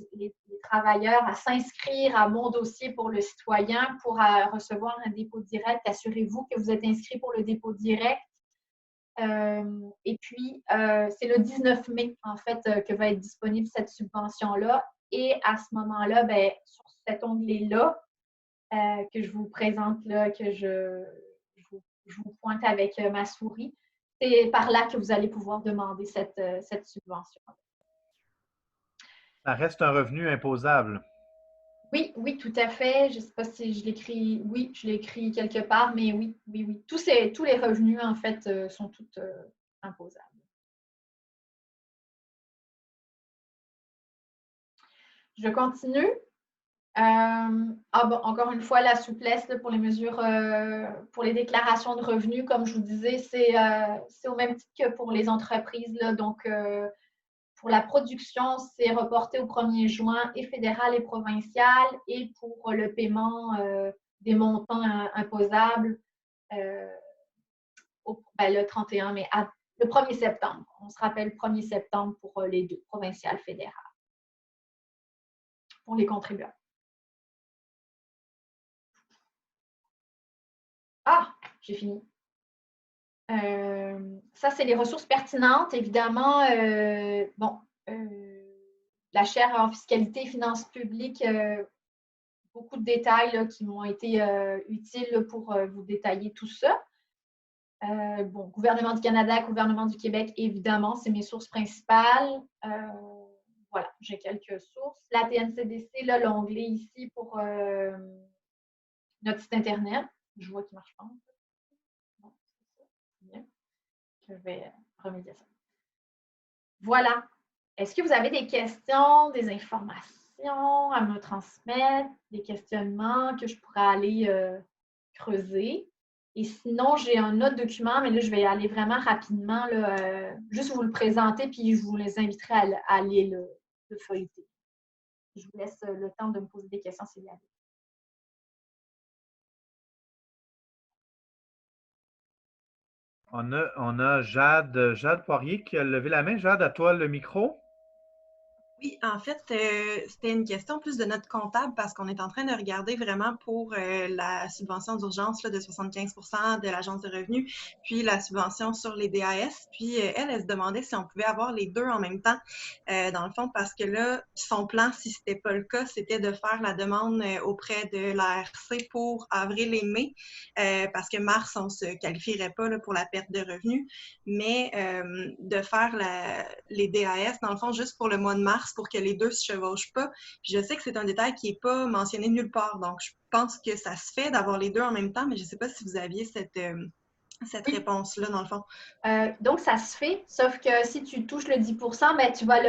travailleurs à s'inscrire à Mon dossier pour le citoyen pour recevoir un dépôt direct. Assurez-vous que vous êtes inscrit pour le dépôt direct. Et puis, c'est le 19 mai, en fait, que va être disponible cette subvention-là. Et à ce moment-là, bien, sur cet onglet-là, que je vous présente là, que je vous pointe avec ma souris, c'est par là que vous allez pouvoir demander cette subvention. Ça reste un revenu imposable. Oui, oui, tout à fait. Je ne sais pas si je l'écris. Oui, je l'écris quelque part, mais oui, oui, oui. Tous les revenus, en fait, sont tous imposables. Je continue. Bon, encore une fois, la souplesse là, pour les mesures, pour les déclarations de revenus, comme je vous disais, c'est au même titre que pour les entreprises. Là, donc, pour la production, c'est reporté au 1er juin et fédéral et provincial. Et pour le paiement des montants imposables, le 31 mai, le 1er septembre. On se rappelle 1er septembre pour les deux, provincial, fédéral, pour les contribuables. Ah, j'ai fini. Ça, c'est les ressources pertinentes. Évidemment, la chaire en fiscalité et finances publiques, beaucoup de détails là, qui m'ont été utiles là, pour vous détailler tout ça. Gouvernement du Canada, gouvernement du Québec, évidemment, c'est mes sources principales. Voilà, j'ai quelques sources. La TNCDC, là, l'onglet ici pour notre site Internet. Je vois qu'il ne marche pas. Bon, c'est ça. Bien. Je vais remédier à ça. Voilà. Est-ce que vous avez des questions, des informations à me transmettre, des questionnements que je pourrais aller creuser? Et sinon, j'ai un autre document, mais là, je vais aller vraiment rapidement, là, juste vous le présenter, puis je vous les inviterai à aller le feuilleter. Je vous laisse le temps de me poser des questions s'il y a des. On a Jade Poirier qui a levé la main. Jade, à toi le micro. Oui, en fait, c'était une question plus de notre comptable parce qu'on est en train de regarder vraiment pour la subvention d'urgence de 75 % de l'Agence de revenus, puis la subvention sur les DAS. Puis elle se demandait si on pouvait avoir les deux en même temps, dans le fond, parce que là, son plan, si ce n'était pas le cas, c'était de faire la demande auprès de l'ARC pour avril et mai, parce que mars, on ne se qualifierait pas là, pour la perte de revenus, mais de faire les DAS, dans le fond, juste pour le mois de mars, pour que les deux ne se chevauchent pas. Puis je sais que c'est un détail qui n'est pas mentionné nulle part. Donc, je pense que ça se fait d'avoir les deux en même temps, mais je ne sais pas si vous aviez cette réponse-là, dans le fond. Donc, ça se fait, sauf que si tu touches le 10 %, ben, tu vas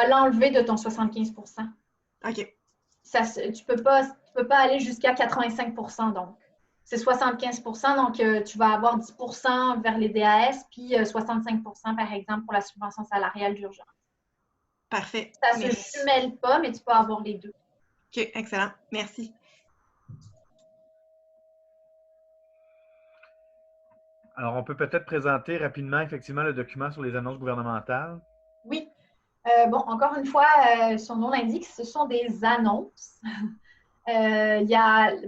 l'enlever de ton 75 %. OK. Tu ne peux pas aller jusqu'à 85 % donc. C'est 75 %, donc tu vas avoir 10 % vers les DAS, puis 65 % par exemple pour la subvention salariale d'urgence. Parfait. Ça ne se mêle pas, mais tu peux avoir les deux. OK, excellent. Merci. Alors, on peut peut-être présenter rapidement, effectivement, le document sur les annonces gouvernementales. Oui. Encore une fois, son nom l'indique, ce sont des annonces.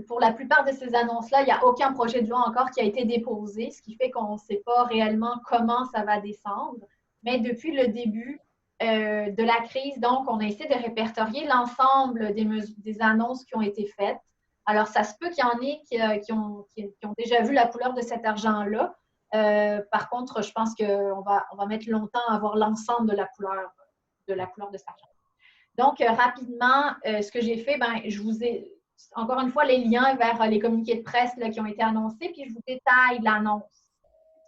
Pour la plupart de ces annonces-là, il n'y a aucun projet de loi encore qui a été déposé, ce qui fait qu'on ne sait pas réellement comment ça va descendre. Mais depuis le début de la crise, donc, on a essayé de répertorier l'ensemble des annonces qui ont été faites. Alors, ça se peut qu'il y en ait qui ont déjà vu la couleur de cet argent-là. Par contre, je pense qu'on va mettre longtemps à avoir l'ensemble de la couleur de cet argent. Donc, rapidement, ce que j'ai fait, je vous ai, encore une fois, les liens vers les communiqués de presse là, qui ont été annoncés, puis je vous détaille l'annonce.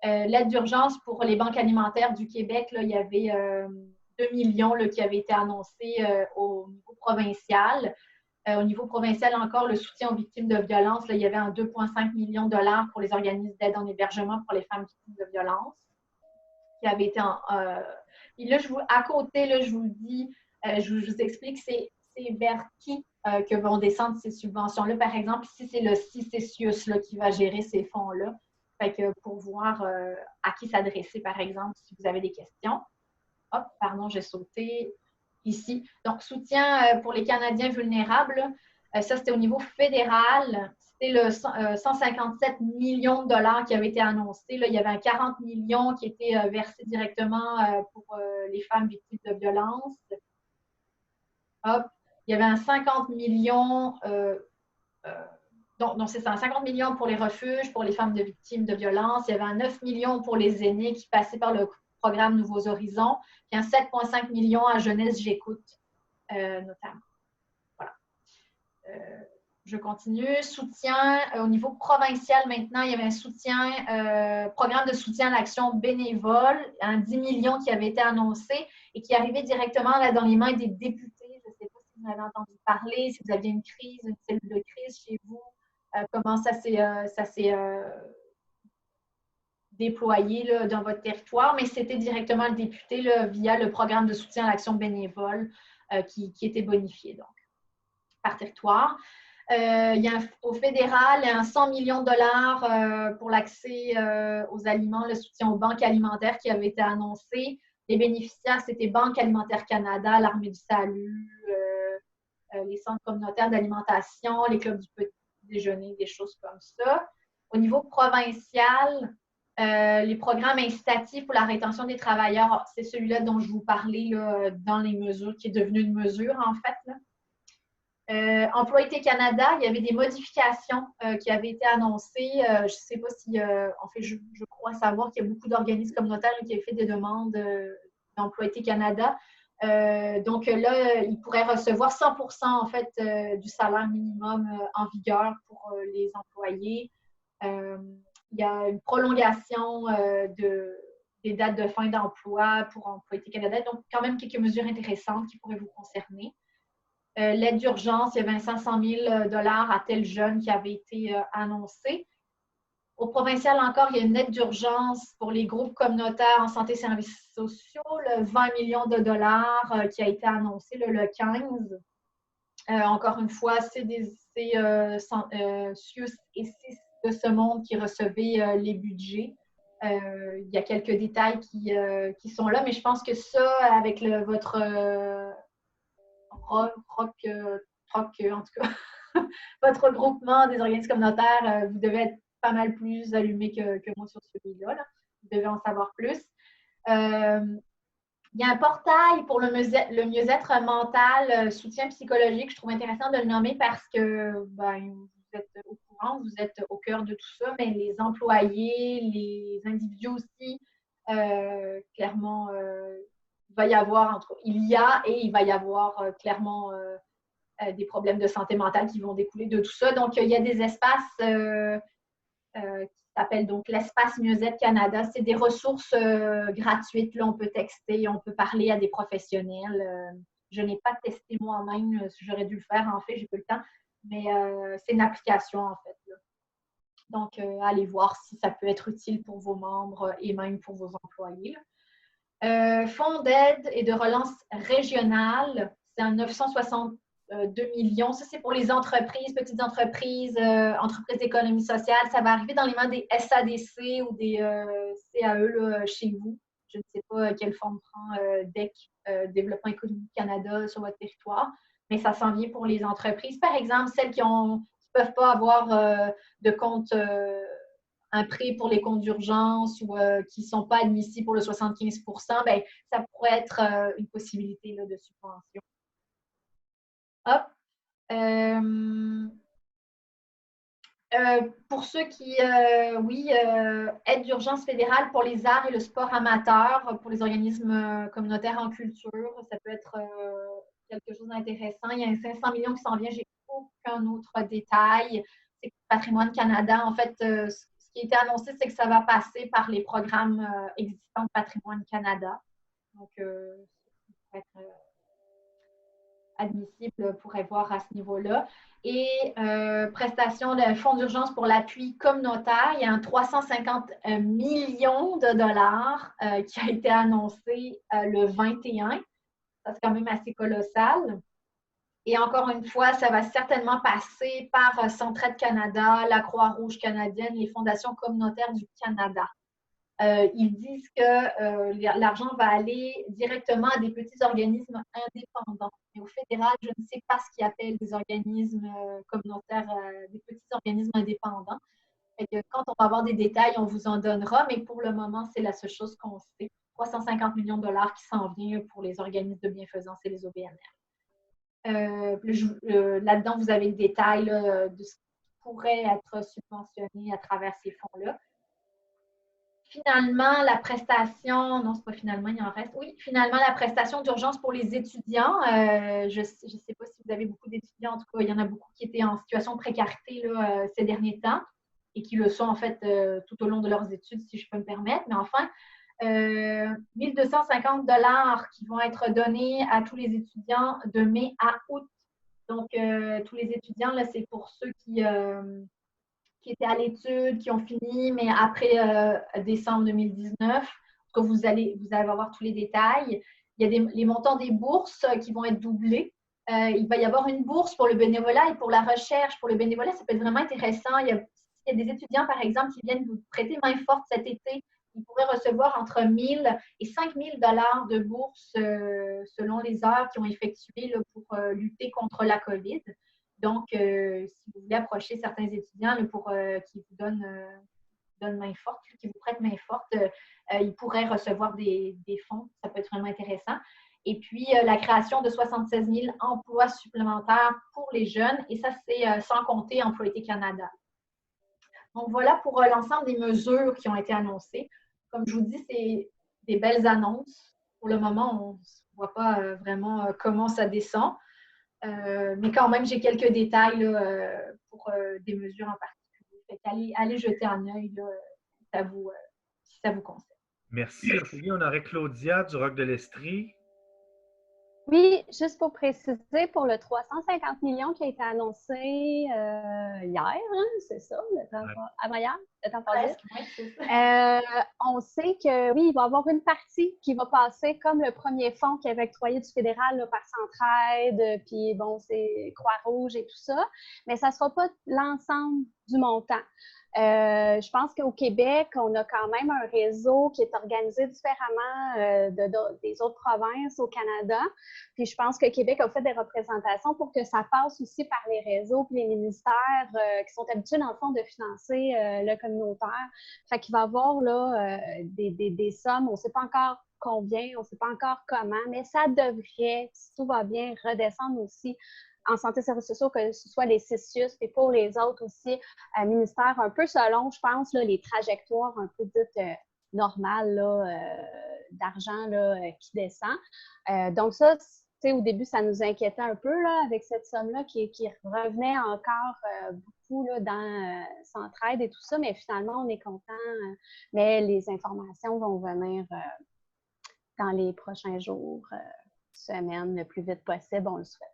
L'aide d'urgence pour les banques alimentaires du Québec, là, il y avait 2 millions là, qui avaient été annoncés au niveau provincial. Au niveau provincial encore, le soutien aux victimes de violences, là, il y avait un 2,5 millions de dollars pour les organismes d'aide en hébergement pour les femmes victimes de violences qui avait été Puis là, à côté, là, je vous le dis, je vous explique, c'est vers qui que vont descendre ces subventions-là. Par exemple, ici, c'est le CICESIUS là, qui va gérer ces fonds-là. Fait que pour voir à qui s'adresser, par exemple, si vous avez des questions. Hop, pardon, j'ai sauté ici. Donc, soutien pour les Canadiens vulnérables. Ça, c'était au niveau fédéral. C'était le 157 millions de dollars qui avait été annoncé. Là, il y avait un 40 millions qui étaient versés directement pour les femmes victimes de violences. Hop, il y avait un 50 millions, donc c'est ça, un 50 millions pour les refuges, pour les femmes de victimes de violences. Il y avait un 9 millions pour les aînés qui passaient par le programme Nouveaux Horizons, puis un 7,5 millions à Jeunesse J'écoute, notamment. Voilà. Je continue. Soutien au niveau provincial maintenant, il y avait un soutien, programme de soutien à l'action bénévole, un 10 millions qui avait été annoncé et qui arrivait directement là, dans les mains des députés. Je ne sais pas si vous avez entendu parler, si vous aviez une crise, une cellule de crise chez vous, comment ça s'est déployé là, dans votre territoire, mais c'était directement le député là, via le programme de soutien à l'action bénévole qui était bonifié donc, par territoire. Il y a au fédéral, il y a un 100 millions de dollars pour l'accès aux aliments, le soutien aux banques alimentaires qui avait été annoncé. Les bénéficiaires, c'était Banque alimentaire Canada, l'Armée du Salut, les centres communautaires d'alimentation, les clubs du petit déjeuner, des choses comme ça. Au niveau provincial, les programmes incitatifs pour la rétention des travailleurs, c'est celui-là dont je vous parlais là, dans les mesures, qui est devenu une mesure en fait. Là. Employé Canada, il y avait des modifications qui avaient été annoncées. Je ne sais pas si, en fait, je crois savoir qu'il y a beaucoup d'organismes communautaires qui ont fait des demandes d'Employé Canada. Donc là, ils pourraient recevoir 100% en fait du salaire minimum en vigueur pour les employés. Il y a une prolongation des dates de fin d'emploi pour Employé Canada. Donc, quand même quelques mesures intéressantes qui pourraient vous concerner. L'aide d'urgence, il y avait un 500 000 $ à tel jeune qui avait été annoncé. Au provincial encore, il y a une aide d'urgence pour les groupes communautaires en santé et services sociaux, le 20 millions de dollars qui a été annoncé le 15. Encore une fois, c'est CIUS et CIS de ce monde qui recevaient les budgets. Il y a quelques détails qui sont là, mais je pense que ça, avec votre en tout cas, votre regroupement des organismes communautaires, vous devez être pas mal plus allumé que moi sur celui-là. Là. Vous devez en savoir plus. Il y a un portail pour le mieux-être mental, soutien psychologique. Je trouve intéressant de le nommer parce que vous êtes au courant, vous êtes au cœur de tout ça, mais les employés, les individus aussi, clairement, il va y avoir, il va y avoir clairement des problèmes de santé mentale qui vont découler de tout ça. Donc, il y a des espaces qui s'appellent donc l'espace Mieux-être Canada. C'est des ressources gratuites. Là, on peut texter, on peut parler à des professionnels. Je n'ai pas testé moi-même. J'aurais dû le faire, en fait, j'ai pas le temps. Mais c'est une application, en fait. Là. Donc, allez voir si ça peut être utile pour vos membres et même pour vos employés. Fonds d'aide et de relance régionale, c'est un 962 millions. Ça, c'est pour les entreprises, petites entreprises, entreprises d'économie sociale. Ça va arriver dans les mains des SADC ou des CAE là, chez vous. Je ne sais pas quelle forme prend DEC, Développement économique Canada, sur votre territoire, mais ça s'en vient pour les entreprises. Par exemple, celles qui ne peuvent pas avoir de compte un prêt pour les comptes d'urgence ou qui ne sont pas admissibles pour le 75 %, bien, ça pourrait être une possibilité là, de subvention. Hop. Pour ceux qui, aide d'urgence fédérale pour les arts et le sport amateur, pour les organismes communautaires en culture, ça peut être quelque chose d'intéressant. Il y a un 500 millions qui s'en vient, j'ai aucun autre détail. C'est Patrimoine Canada. En fait, ce qui a été annoncé, c'est que ça va passer par les programmes existants de Patrimoine Canada. Donc, ça peut être admissibles pourraient voir à ce niveau-là. Et prestations de fonds d'urgence pour l'appui communautaire, il y a un 350 millions de dollars qui a été annoncé le 21. Ça, c'est quand même assez colossal. Et encore une fois, ça va certainement passer par Centraide Canada, la Croix-Rouge canadienne, les fondations communautaires du Canada. Ils disent que l'argent va aller directement à des petits organismes indépendants. Et au fédéral, je ne sais pas ce qu'ils appellent des organismes communautaires, des petits organismes indépendants. Fait que quand on va avoir des détails, on vous en donnera, mais pour le moment, c'est la seule chose qu'on sait. 350 millions de dollars qui s'en vient pour les organismes de bienfaisance et les OBNL. Là-dedans, vous avez le détail de ce qui pourrait être subventionné à travers ces fonds-là. Finalement, la prestation, non, c'est pas finalement, il en reste. Oui, finalement, la prestation d'urgence pour les étudiants. Je ne sais pas si vous avez beaucoup d'étudiants, en tout cas, il y en a beaucoup qui étaient en situation de précarité là, ces derniers temps et qui le sont en fait tout au long de leurs études, si je peux me permettre. Mais enfin, 1 250 $ qui vont être donnés à tous les étudiants de mai à août. Donc, tous les étudiants, là, c'est pour ceux qui étaient à l'étude, qui ont fini, mais après décembre 2019. Donc, vous allez avoir tous les détails. Il y a les montants des bourses qui vont être doublés. Il va y avoir une bourse pour le bénévolat et pour la recherche. Pour le bénévolat, ça peut être vraiment intéressant. Il y a des étudiants, par exemple, qui viennent vous prêter main forte cet été. Ils pourraient recevoir entre 1 000 et 5 000 $ de bourse selon les heures qu'ils ont effectuées là, pour lutter contre la COVID. Donc, si vous voulez approcher certains étudiants là, pour qu'ils vous donnent main forte, qui vous prêtent main forte, ils pourraient recevoir des fonds. Ça peut être vraiment intéressant. Et puis, la création de 76 000 emplois supplémentaires pour les jeunes. Et ça, c'est sans compter Employés Canada. Donc, voilà pour l'ensemble des mesures qui ont été annoncées. Comme je vous dis, c'est des belles annonces. Pour le moment, on ne voit pas vraiment comment ça descend. Mais quand même, j'ai quelques détails là, pour des mesures en particulier. Fait allez jeter un œil là, si ça vous concerne. Merci, Ophélie. On aurait Claudia du Roc de l'Estrie. Oui, juste pour préciser, pour le 350 millions qui a été annoncé hier, hein, c'est ça, avant-hier, le temps passe vite. On sait que, oui, il va y avoir une partie qui va passer comme le premier fonds qui avait octroyé du fédéral là, par Centraide, puis bon, c'est Croix-Rouge et tout ça, mais ça ne sera pas l'ensemble du montant. Je pense qu'au Québec, on a quand même un réseau qui est organisé différemment des autres provinces au Canada. Puis je pense que Québec a fait des représentations pour que ça passe aussi par les réseaux et les ministères qui sont habitués, dans le fond, de financer le communautaire. Fait qu'il va y avoir là, des sommes, on ne sait pas encore combien, on ne sait pas encore comment, mais ça devrait, si tout va bien, redescendre aussi en santé et services sociaux, que ce soit les CISIUS et pour les autres aussi ministères, un peu selon, je pense, là, les trajectoires un peu dites normales d'argent qui descend. Donc ça, au début, ça nous inquiétait un peu là, avec cette somme-là qui revenait encore beaucoup là, dans Centraide et tout ça, mais finalement, on est content. Mais les informations vont venir dans les prochains jours, semaines, le plus vite possible, on le souhaite.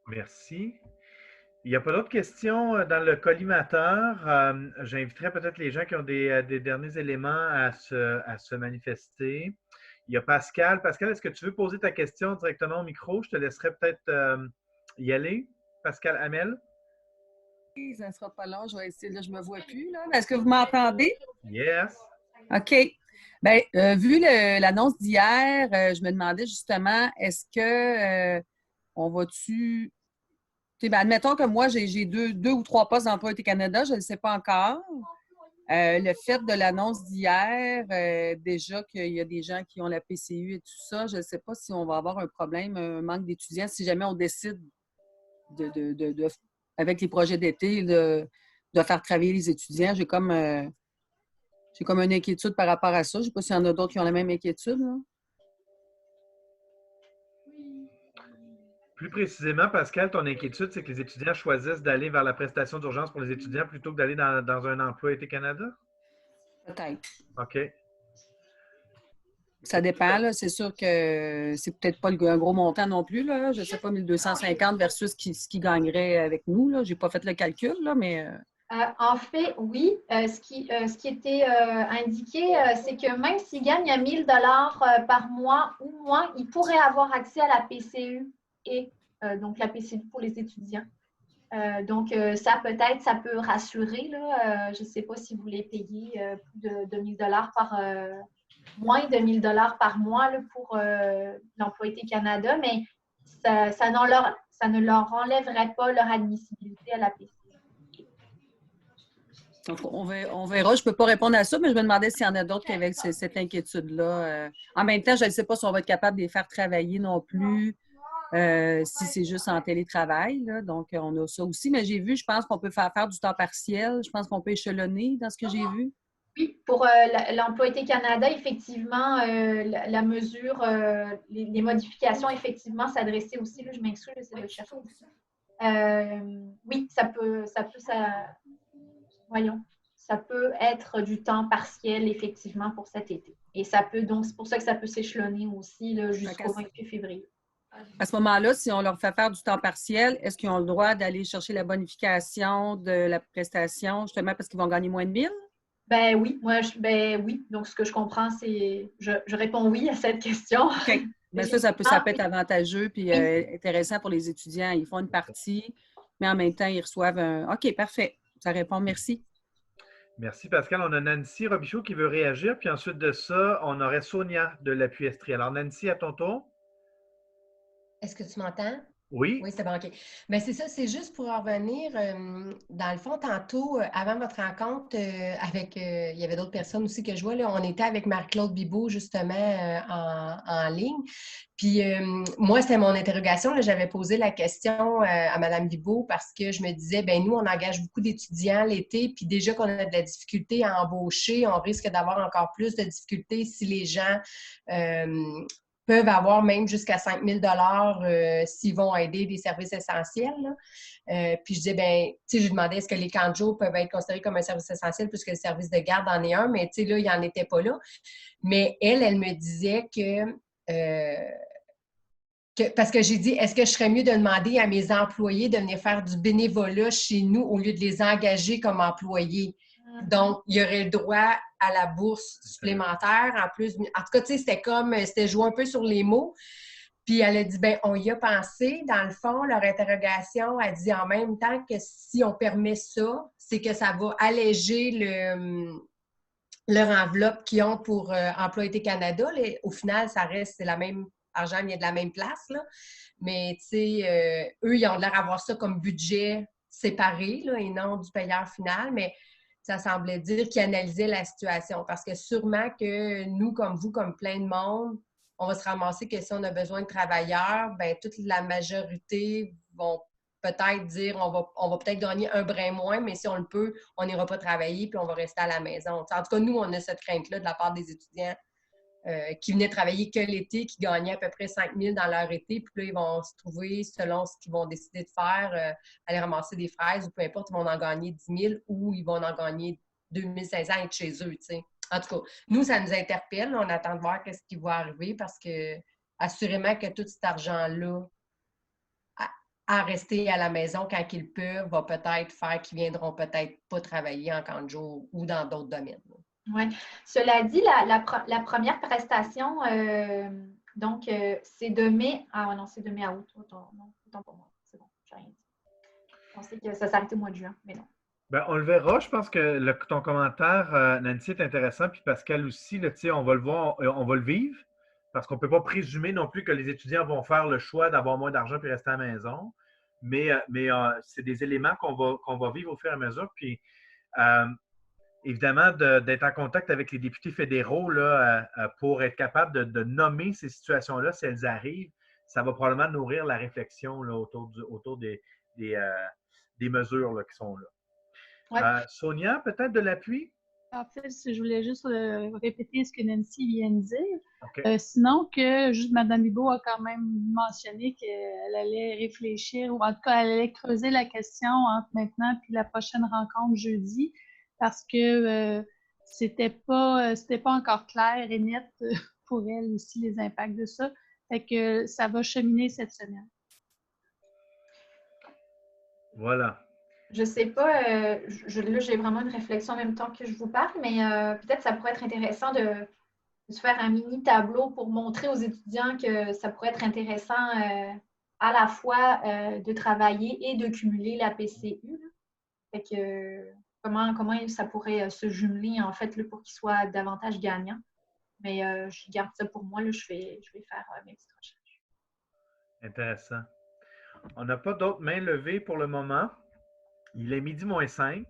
Merci. Il n'y a pas d'autres questions dans le collimateur. J'inviterai peut-être les gens qui ont des derniers éléments à se manifester. Il y a Pascal. Pascal, est-ce que tu veux poser ta question directement au micro? Je te laisserai peut-être y aller. Pascal Hamel. Oui, ça ne sera pas long. Je vais essayer. Là, je ne me vois plus. Est-ce que vous m'entendez? Yes. OK. Bien, vu l'annonce d'hier, je me demandais justement, est-ce que on va-tu... Ben, admettons que moi, j'ai deux ou trois postes d'Emploi Canada, je ne le sais pas encore. Le fait de l'annonce d'hier, déjà qu'il y a des gens qui ont la PCU et tout ça, je ne sais pas si on va avoir un problème, un manque d'étudiants, si jamais on décide avec les projets d'été de faire travailler les étudiants. J'ai comme une inquiétude par rapport à ça. Je ne sais pas s'il y en a d'autres qui ont la même inquiétude. Là. Plus précisément, Pascal, ton inquiétude, c'est que les étudiants choisissent d'aller vers la prestation d'urgence pour les étudiants plutôt que d'aller dans un emploi été Canada? Peut-être. OK. Ça dépend, là. C'est sûr que c'est peut-être pas un gros montant non plus, là. Je ne sais pas, 1250 versus ce qui gagnerait avec nous, là. Je n'ai pas fait le calcul, là, mais... En fait, oui. Ce qui était indiqué, c'est que même s'il gagne 1 000 par mois ou moins, il pourrait avoir accès à la PCU et donc la PCU pour les étudiants. Donc, ça peut-être, ça peut rassurer. Là, je ne sais pas si vous voulez payer plus de 2 000 par moins de 1 000 par mois là, pour l'Employé Canada, mais ça ne leur enlèverait pas leur admissibilité à la PCU. Donc, on verra. Je ne peux pas répondre à ça, mais je me demandais s'il y en a d'autres qui avaient cette inquiétude-là. En même temps, je ne sais pas si on va être capable de les faire travailler non plus, si c'est juste en télétravail. Là. Donc, on a ça aussi. Mais j'ai vu, je pense qu'on peut faire du temps partiel. Je pense qu'on peut échelonner dans ce que j'ai vu. Oui, pour l'Employé Canada, effectivement, la mesure, les modifications, effectivement, s'adressaient aussi, là, je m'excuse, c'est le chercher. Oui, voyons, ça peut être du temps partiel, effectivement, pour cet été. Et ça peut, donc, c'est pour ça que ça peut s'échelonner aussi là, jusqu'au 28 février. À ce moment-là, si on leur fait faire du temps partiel, est-ce qu'ils ont le droit d'aller chercher la bonification de la prestation, justement parce qu'ils vont gagner moins de 1 000? Ben oui, oui. Donc, ce que je comprends, c'est... Je réponds oui à cette question. OK. Bien, ça peut être avantageux puis intéressant pour les étudiants. Ils font une partie, mais en même temps, ils reçoivent un... OK, parfait. Ça répond. Merci. Merci, Pascal. On a Nancy Robichaud qui veut réagir. Puis ensuite de ça, on aurait Sonia de l'appui Estrie. Alors, Nancy, à ton tour. Est-ce que tu m'entends? Oui. Oui, c'est bon, OK. Bien, c'est ça, c'est juste pour en revenir. Dans le fond, tantôt, avant votre rencontre, il y avait d'autres personnes aussi que je vois, là, on était avec Marie-Claude Bibeau, justement, en ligne. Puis, moi, c'était mon interrogation. Là, j'avais posé la question à Mme Bibeau parce que je me disais, bien, nous, on engage beaucoup d'étudiants l'été, puis déjà qu'on a de la difficulté à embaucher, on risque d'avoir encore plus de difficultés si les gens peuvent avoir même jusqu'à 5 000 s'ils vont aider des services essentiels. Puis je disais, bien, tu sais, je demandais est-ce que les camps de jour peuvent être considérés comme un service essentiel puisque le service de garde en est un, mais tu sais, là, il n'en était pas là. Mais elle me disait parce que j'ai dit, est-ce que je serais mieux de demander à mes employés de venir faire du bénévolat chez nous au lieu de les engager comme employés? Donc, il y aurait le droit à la bourse supplémentaire. En plus, en tout cas, tu sais, c'était joué un peu sur les mots. Puis elle a dit, bien, on y a pensé. Dans le fond, leur interrogation a dit en même temps que si on permet ça, c'est que ça va alléger leur enveloppe qu'ils ont pour Employé Canada. Au final, ça reste, c'est la même argent vient de la même place, là. Mais, tu sais, eux, ils ont l'air d'avoir ça comme budget séparé, là, et non du payeur final. Mais ça semblait dire qu'ils analysaient la situation. Parce que sûrement que nous, comme vous, comme plein de monde, on va se ramasser que si on a besoin de travailleurs, bien, toute la majorité vont peut-être dire on va peut-être gagner un brin moins, mais si on le peut, on n'ira pas travailler puis on va rester à la maison. En tout cas, nous, on a cette crainte-là de la part des étudiants qui venaient travailler que l'été, qui gagnaient à peu près 5 000 dans leur été, puis là, ils vont se trouver, selon ce qu'ils vont décider de faire, aller ramasser des fraises ou peu importe, ils vont en gagner 10 000 ou ils vont en gagner 2 500 et être chez eux, tu sais. En tout cas, nous, ça nous interpelle. On attend de voir ce qui va arriver parce que, assurément que tout cet argent-là, à rester à la maison quand ils peuvent, va peut-être faire qu'ils viendront peut-être pas travailler en camp de jour ou dans d'autres domaines. Oui. Cela dit, la première prestation, donc, c'est de mai. Ah non, c'est de mai à août. Autant pour moi. C'est bon, j'ai rien dit. Je pensais que ça s'arrêtait au mois de juin, mais non. Bien, on le verra. Je pense que ton commentaire, Nancy, est intéressant. Puis Pascal aussi, là, on va le voir, on va le vivre. Parce qu'on ne peut pas présumer non plus que les étudiants vont faire le choix d'avoir moins d'argent puis rester à la maison. Mais c'est des éléments qu'on va vivre au fur et à mesure. Puis, évidemment, d'être en contact avec les députés fédéraux là, pour être capable de nommer ces situations-là si elles arrivent, ça va probablement nourrir la réflexion là, autour des mesures là, qui sont là. Ouais. Sonia, peut-être de l'appui? En fait, je voulais juste répéter ce que Nancy vient de dire. Okay. Sinon, juste Mme Bibeau a quand même mentionné qu'elle allait réfléchir, ou en tout cas, elle allait creuser la question entre maintenant et la prochaine rencontre jeudi, parce que c'était pas encore clair et net pour elles aussi les impacts de ça. Fait que ça va cheminer cette semaine. Voilà. Je sais pas, là, j'ai vraiment une réflexion en même temps que je vous parle, mais peut-être ça pourrait être intéressant de se faire un mini tableau pour montrer aux étudiants que ça pourrait être intéressant à la fois de travailler et de cumuler la PCU. Là. Fait que comment ça pourrait se jumeler en fait là, pour qu'ils soient davantage gagnants. Mais je garde ça pour moi, là, je vais faire mes petites recherches. Intéressant. On n'a pas d'autres mains levées pour le moment. Il est midi moins 5.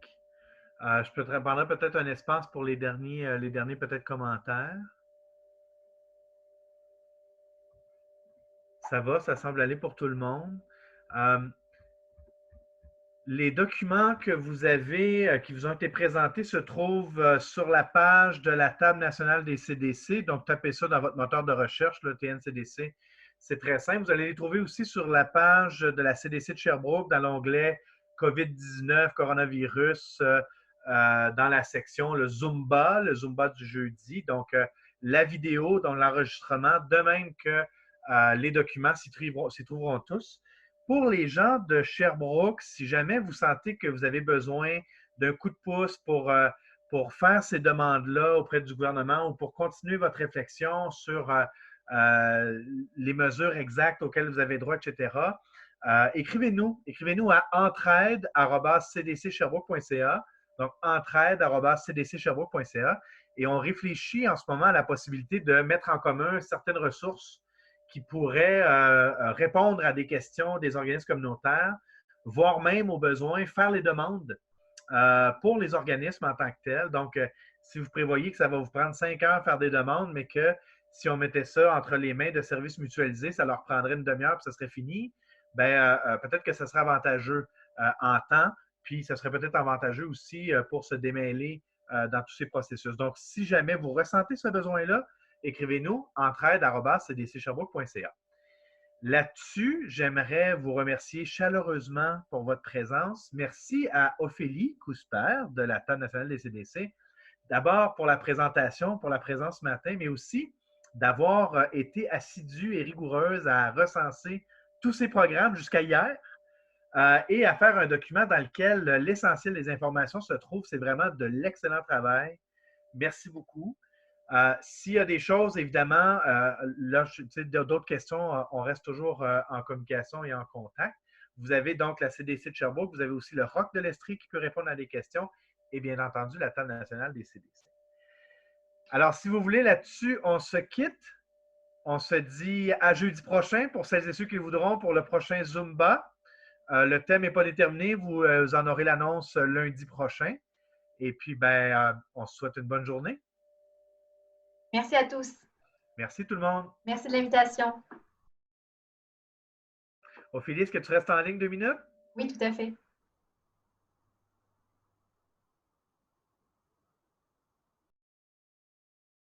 Je prendrai peut-être un espace pour les derniers peut-être commentaires. Ça va, ça semble aller pour tout le monde. Les documents que vous avez, qui vous ont été présentés, se trouvent sur la page de la Table nationale des CDC. Donc, tapez ça dans votre moteur de recherche, le TNCDC. C'est très simple. Vous allez les trouver aussi sur la page de la CDC de Sherbrooke, dans l'onglet COVID-19, coronavirus, dans la section le Zumba du jeudi. Donc, la vidéo, donc l'enregistrement, de même que les documents s'y trouveront tous. Pour les gens de Sherbrooke, si jamais vous sentez que vous avez besoin d'un coup de pouce pour faire ces demandes-là auprès du gouvernement ou pour continuer votre réflexion sur les mesures exactes auxquelles vous avez droit, etc., écrivez-nous. Écrivez-nous à entraide@cdcsherbrooke.ca. Donc, entraide@cdcsherbrooke.ca. Et on réfléchit en ce moment à la possibilité de mettre en commun certaines ressources qui pourraient répondre à des questions des organismes communautaires, voire même au besoin faire les demandes pour les organismes en tant que tels. Donc, si vous prévoyez que ça va vous prendre 5 heures faire des demandes, mais que si on mettait ça entre les mains de services mutualisés, ça leur prendrait une demi-heure et ça serait fini, bien, peut-être que ça serait avantageux en temps, puis ça serait peut-être avantageux aussi pour se démêler dans tous ces processus. Donc, si jamais vous ressentez ce besoin-là, écrivez-nous entraide@cdcsherbrooke.ca. Là-dessus, j'aimerais vous remercier chaleureusement pour votre présence. Merci à Ophélie Cousper de la Table nationale des CDC, d'abord pour la présentation, pour la présence ce matin, mais aussi d'avoir été assidue et rigoureuse à recenser tous ces programmes jusqu'à hier et à faire un document dans lequel l'essentiel des informations se trouve. C'est vraiment de l'excellent travail. Merci beaucoup. S'il y a des choses, évidemment, là, d'autres questions, on reste toujours en communication et en contact. Vous avez donc la CDC de Sherbrooke, vous avez aussi le ROC de l'Estrie qui peut répondre à des questions et bien entendu la Table nationale des CDC. Alors, si vous voulez, là-dessus, on se quitte. On se dit à jeudi prochain pour celles et ceux qui le voudront pour le prochain Zumba. Le thème n'est pas déterminé, vous en aurez l'annonce lundi prochain. Et puis, ben, on se souhaite une bonne journée. Merci à tous. Merci tout le monde. Merci de l'invitation. Ophélie, est-ce que tu restes en ligne 2 minutes? Oui, tout à fait.